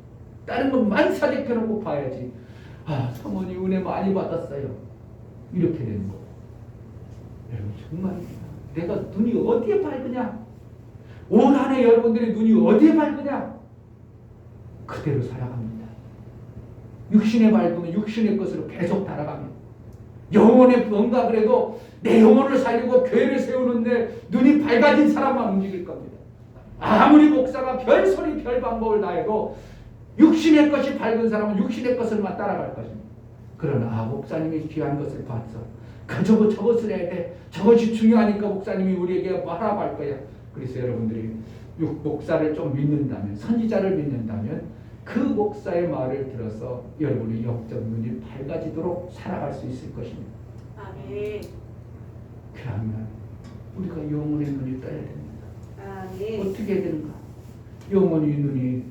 다른 건 만사제 펴놓고 봐야지. 아, 사모님 은혜 많이 받았어요. 이렇게 되는 거예요. 여러분 정말 내가 눈이 어디에 밝으냐? 올 한 해 여러분들의 눈이 어디에 밝으냐? 그대로 살아갑니다. 육신의 밝으면 육신의 것으로 계속 달아갑니다. 영혼의 뭔가 그래도 내 영혼을 살리고 교회를 세우는데 눈이 밝아진 사람만 움직일 겁니다. 아무리 목사가 별소리 별 방법을 다해도 육신의 것이 밝은 사람은 육신의 것을만 따라갈 것입니다. 그러나 목사님이 귀한 것을 봤어. 저것을 해야 돼. 저것이 중요하니까 목사님이 우리에게 말하라고 할 거야. 그래서 여러분들이 목사를 좀 믿는다면, 선지자를 믿는다면 그 목사의 말을 들어서 여러분의 영적 눈이 밝아지도록 살아갈 수 있을 것입니다. 아멘. 그러면 우리가 영혼의 눈이 떠야 됩니다. 아멘. 어떻게 해야 되는가? 영혼의 눈이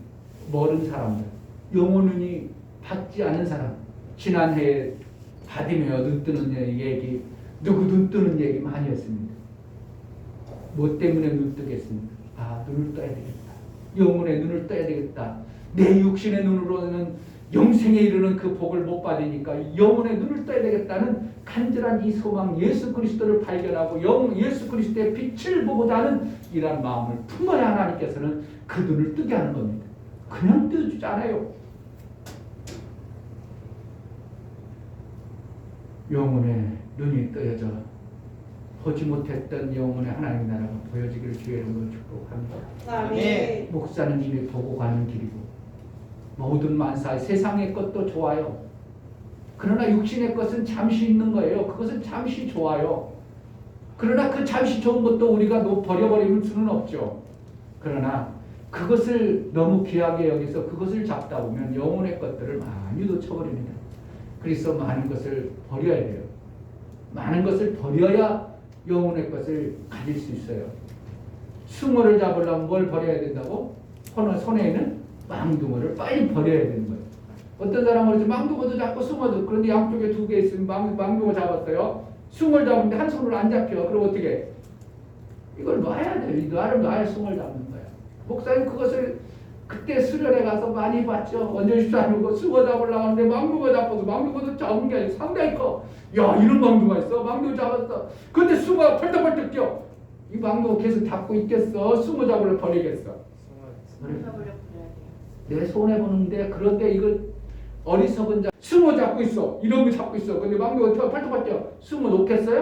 멀은 사람들, 영혼 눈이 밝지 않은 사람. 지난해에 바디메어 눈 뜨는 얘기, 누구 눈 뜨는 얘기 많이 했습니다. 뭐 때문에 눈 뜨겠습니까? 아, 눈을 떠야 되겠다. 영혼의 눈을 떠야 되겠다. 내 육신의 눈으로는 영생에 이르는 그 복을 못 받으니까 영혼의 눈을 떠야 되겠다는 간절한 이 소망, 예수 그리스도를 발견하고 예수 그리스도의 빛을 보고자 하는 이러한 마음을 품어야 하나님께서는 그 눈을 뜨게 하는 겁니다. 그냥 뜨주지 않아요. 영혼의 눈이 떠여져 보지 못했던 영혼의 하나님 나라가 보여지기를 주의 이름으로 축복합니다. 아멘. 목사는 이미 보고 가는 길이고 모든 만사 세상의 것도 좋아요. 그러나 육신의 것은 잠시 있는 거예요. 그것은 잠시 좋아요. 그러나 그 잠시 좋은 것도 우리가 버려버릴 수는 없죠. 그러나 그것을 너무 귀하게 여기서 그것을 잡다 보면 영혼의 것들을 많이 놓쳐버립니다. 그래서 많은 것을 버려야 돼요. 많은 것을 버려야 영혼의 것을 가질 수 있어요. 숭어를 잡으려면 뭘 버려야 된다고? 손에 있는 망둥어를 빨리 버려야 되는 거예요. 어떤 사람은 이제 망둥어도 잡고 숭어도, 그런데 양쪽에 두 개 있으면 망둥어 잡았어요. 숭어를 잡는데 한 손으로 안 잡혀. 그럼 어떻게 해? 이걸 놔야 돼요. 이 놔야 숭어를 잡는 거예요. 목사님 그것을 그때 수련회 가서 많이 봤죠. 언제 집사님 숭어 잡으려고 하는데 망둥어 잡아서 망둥어도 잡은 게 아니라 상당히 커. 야, 이런 망둥어 있어. 망둥어 잡았어. 근데 숭어가 펄떡펄떡 뛰어. 이 망둥어 계속 잡고 있겠어? 숭어 잡으려 버리겠어? 내 손해 보는데, 그런데 이걸 어리석은 자 숭어 잡고 있어. 이런 거 잡고 있어. 근데 망둥어 펄떡펄떡 뛰어. 숭어 놓겠어요?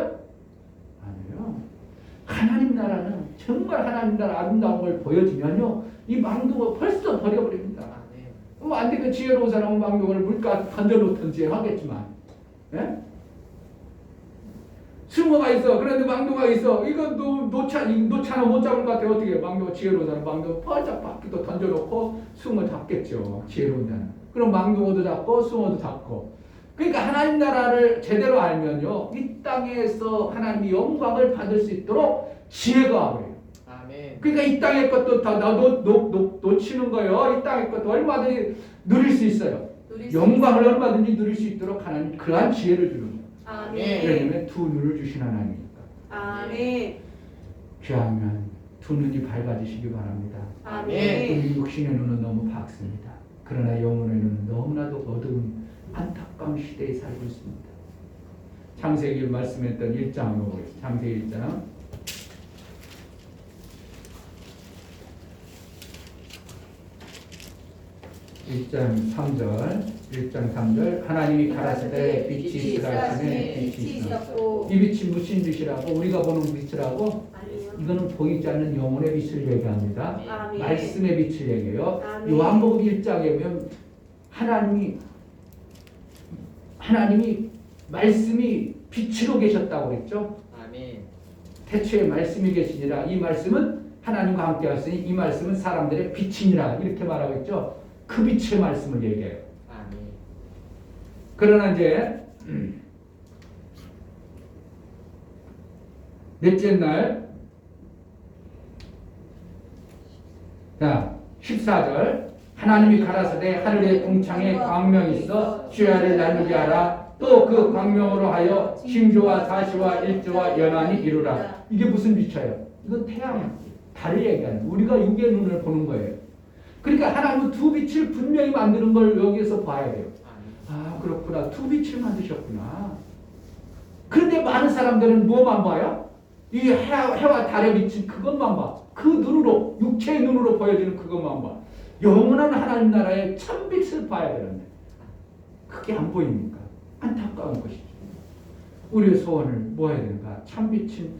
아니에요. 하나님 나라는 정말 하나님 나라 아름다운 걸 보여주면요, 이 망둥어 벌써 버려버립니다. 뭐 안 되면 지혜로운 사람은 망둥어를 물가 던져놓든지 하겠지만, 예? 숭어가 있어. 그런데 망둥어가 있어. 이거 놓잖아 못 잡을 것 같아. 어떻게 해? 망둥어 지혜로운 사람 망둥어 펄쩍 바퀴도 던져놓고 숭어 잡겠죠. 지혜로운 자는. 그럼 망둥어도 잡고 숭어도 잡고. 그러니까 하나님 나라를 제대로 알면요, 이 땅에서 하나님이 영광을 받을 수 있도록 지혜가 와버려요. 아멘. 그러니까 이 땅의 것도 다 놓치는 거예요. 이 땅의 것도 얼마든지 누릴 수 있어요. 영광을 얼마든지 누릴 수 있도록 하나님 그러한 지혜를 주는 거예요. 아멘. 왜냐하면 두 눈을 주신 하나님이니까. 아멘. 귀하면 두 눈이 밝아지시기 바랍니다. 아멘. 우리 육신의 눈은 너무 밝습니다. 그러나 영혼의 눈은 너무나도 어두운 안타까운 시대에 살고 있습니다. 창세기 말씀했던 1장으로 보겠습니다. 창세기 1장 1장 3절 하나님이 가라사대 빛이 있으라 하시매 빛이 있었고. 이 빛이 무슨 빛이라고? 우리가 보는 빛이라고? 아니요. 이거는 보이지 않는 영혼의 빛을 얘기합니다. 아멘. 말씀의 빛을 얘기해요. 아멘. 요한복음 1장에 보면 하나님이 말씀이 빛으로 계셨다고 그랬죠. 아멘. 태초에 말씀이 계시니라. 이 말씀은 하나님과 함께 하시니 이 말씀은 사람들의 빛이니라. 이렇게 말하고 있죠. 그 빛의 말씀을 얘기해요. 아멘. 그러나 이제 넷째 날, 자 14절 하나님이 가라사대 하늘의 궁창에 광명이 있어 주야를 나누게 하라. 또 그 광명으로 하여 징조와 사시와 일조와 연한이 이루라. 이게 무슨 빛이에요? 이건 태양, 달을 얘기하는, 우리가 육의 눈을 보는 거예요. 그러니까 하나님은 두 빛을 분명히 만드는 걸 여기에서 봐야 돼요. 아, 그렇구나. 두 빛을 만드셨구나. 그런데 많은 사람들은 뭐만 봐요? 이 해와 달의 빛은 그것만 봐. 그 눈으로, 육체의 눈으로 보여지는 그것만 봐. 영원한 하나님 나라의 참빛을 봐야 되는데 그게 안 보입니까? 안타까운 것이죠. 우리의 소원을 뭐 해야 되는가? 참빛은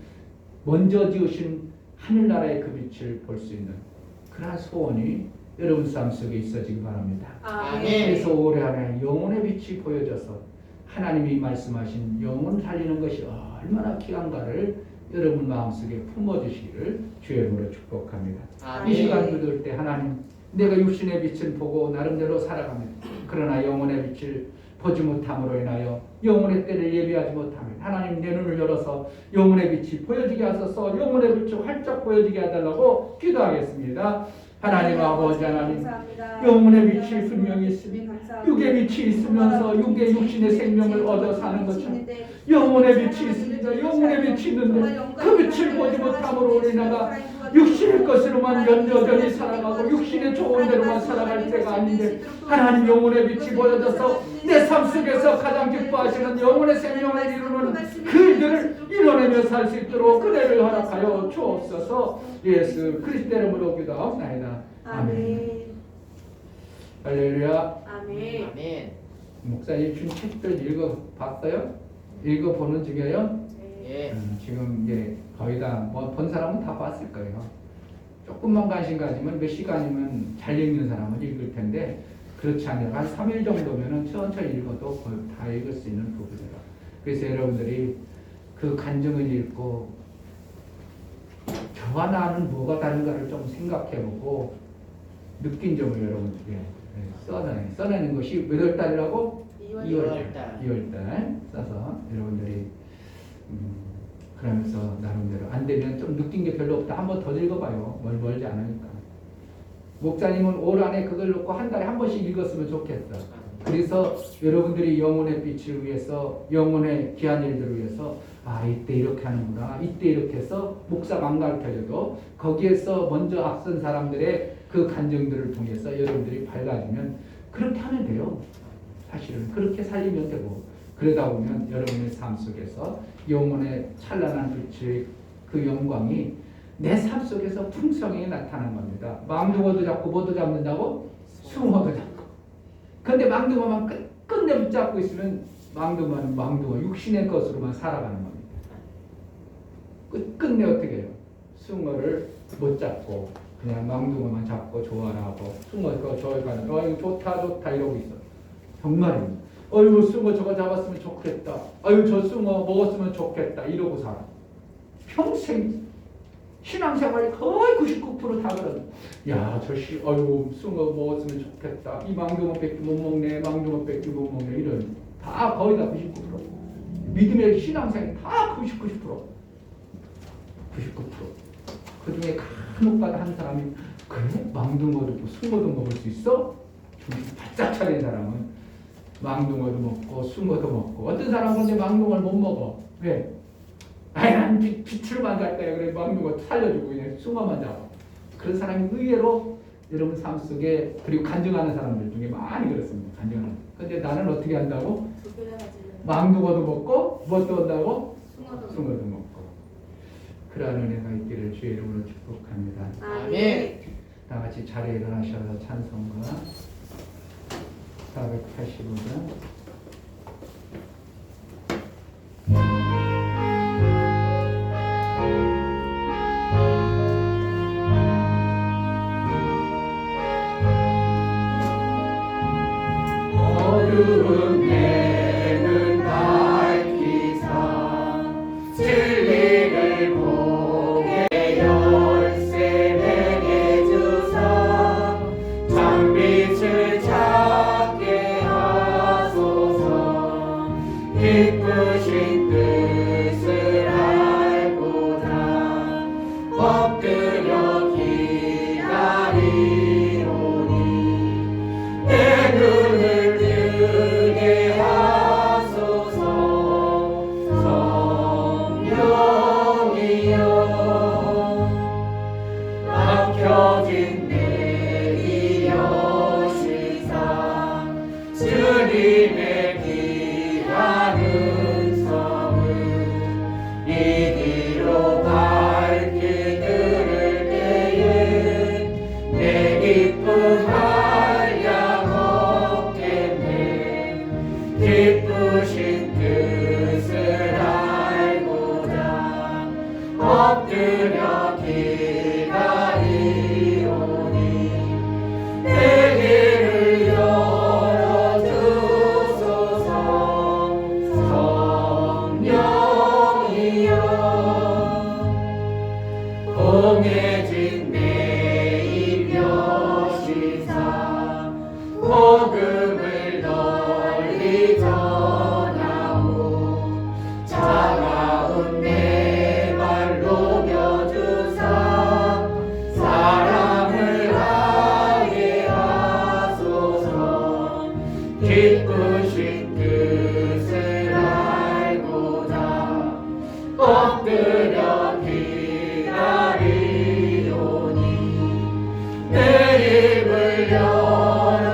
먼저 지으신 하늘나라의 그 빛을 볼 수 있는 그러한 소원이 여러분 삶 속에 있어지기 바랍니다. 아멘. 그래서 올해 안에 영혼의 빛이 보여져서 하나님이 말씀하신 영혼 살리는 것이 얼마나 귀한가를 여러분 마음속에 품어주시기를 주의 이름으로 축복합니다. 아멘. 이 시간 기도할 때 하나님, 내가 육신의 빛을 보고 나름대로 살아갑니다. 그러나 영혼의 빛을 보지 못함으로 인하여 영혼의 때를 예비하지 못하면 하나님 내 눈을 열어서 영혼의 빛이 보여지게 하소서. 영혼의 빛이 활짝 보여지게 해달라고 기도하겠습니다. 하나님 아버지 하나님, 영혼의 빛이 분명히 있습니다. 육의 빛이 있으면서 육의 육신의 생명을 얻어 사는 것처럼 영혼의 빛이 있습니다. 영혼의 빛이 있는데 그 빛을 보지 못함으로 우리나라 육신의 것으로만 연저전히 살아가고 육신의 좋은 대로만 살아갈 때가 아닌데 하나님 영혼의 빛이 보여져서 내 삶 속에서 가장 기뻐하시는 영혼의 생명을 이루는 그 일들을 이뤄내며 살 수 있도록 그대를 허락하여 주옵소서. 예수 그리스도 이름으로 기도하옵나이다. 아멘. 할렐루야. 아멘. 아멘. 목사님 준 책들 읽어봤어요? 읽어보는 중이에요? 예. 지금 이제 거의 다 본 사람은 다 봤을 거예요. 조금만 관심 가지면 몇 시간이면 잘 읽는 사람은 읽을 텐데 그렇지 않아요. 한 3일 정도면은 천천히 읽어도 거의 다 읽을 수 있는 부분이에요. 그래서 여러분들이 그 간증을 읽고 저와 나는 뭐가 다른가를 좀 생각해보고 느낀 점을 여러분들에게 써내는 것이 몇 월 달이라고? 2월달 써서 여러분들이 그러면서 나름대로 안 되면 좀 느낀 게 별로 없다. 한번 더 읽어봐요. 멀지 않으니까. 목사님은 올 안에 그걸 놓고 한 달에 한 번씩 읽었으면 좋겠어. 그래서 여러분들이 영혼의 빛을 위해서, 영혼의 귀한 일들을 위해서 이때 이렇게 하는구나, 이때 이렇게 해서 목사가 안 가르쳐줘도 거기에서 먼저 앞선 사람들의 그 간증들을 통해서 여러분들이 밝아지면 그렇게 하면 돼요. 사실은 그렇게 살리면 되고, 그러다 보면 여러분의 삶 속에서 영혼의 찬란한 빛의 그 영광이 내 삶 속에서 풍성하게 나타나는 겁니다. 망둥어도 잡고 뭐도 잡는다고? 숭어도 잡고. 그런데 망둥어만 끝내 붙잡고 있으면 망둥어는 망둥어 육신의 것으로만 살아가는 겁니다. 끝내 어떻게 해요? 숭어를 못 잡고 그냥 망둥어만 잡고 좋아라 하고, 숭어가 저기 가는 이거 좋다 이러고 있어. 정말입니다. 어이구 숭어 저거 잡았으면 좋겠다. 아유 저 숭어 먹었으면 좋겠다 이러고 살아. 평생 신앙생활이 거의 99% 다 그런. 어이구 숭어 먹었으면 좋겠다. 이 망둥어밖에 못 먹네. 망둥어밖에 못 먹네. 이런 다 거의 다 99%. 믿음의 신앙생활이 다 99%. 그 중에 간혹가다 한 사람이 그래? 망둥어도 먹고 숭어도 먹을 수 있어? 정신 바짝 차린 사람은 망둥어도 먹고 숭어도 먹고, 어떤 사람은 근데 망둥어를 못 먹어. 왜? 난 빛으로만 갈 거야. 그래 망둥어 살려주고 그냥 숭어만 잡아. 그런 사람이 의외로 여러분 삶 속에, 그리고 간증하는 사람들 중에 많이 그렇습니다. 간증하는. 근데 나는 어떻게 한다고? 망둥어도 먹고 무엇도 한다고? 숭어도 먹고. 그러한 은혜가 있기를 주의 이름으로 축복합니다. 아멘. 다 같이 자리에 일어나셔서 찬송가 485장 어두운 내는 밝히사 진리를 보게 열쇠 내게 주사 참빛을 찾게 하소서. 기쁘신 뜻을 알고자 엎드려 기다리오니 내 눈을 뜨게 하소서. 성령이여 막혀진 내 여시사 주님의 귀한 음성을 이리로 밝히 들을 때에 내 기쁨 한량 없겠네. 기쁘신 뜻을 알고자 엎드려 기다리오니 내 길을 열어주소서. 성령이여 공해진 내 입 여시사 복음을 널리 전하오. 차가운 내 발 녹여주사 사랑을 하게 하소서. 기쁘신 뜻을 알고자 엎드려 기다리오니 내 입을 열어주소서.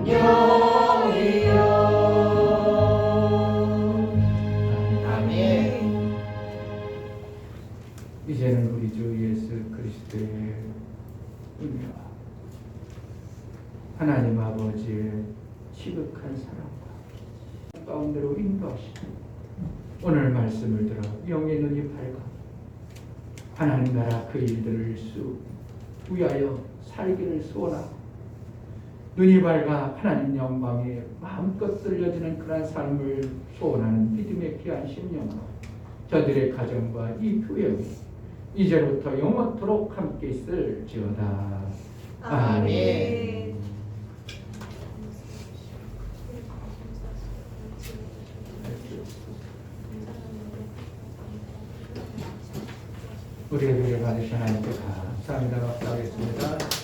성령이여. 아멘. 이제는 우리 주 예수 그리스도의 은혜와 하나님 아버지의 지극한 사랑과 가운데로 인도하시고 오늘 말씀을 들어 영의 눈이 밝아 하나님 나라 그 일들을 위하여 살기를 소원하고, 눈이 밝아 하나님 영광에 마음껏 들려지는 그러한 삶을 소원하는 믿음의 귀한 심령으로 저들의 가정과 이 교회 이제부터 영원토록 함께 있을지어다. 아멘. 우리에게 받으신 하나님께 감사합니다. 감사하겠습니다.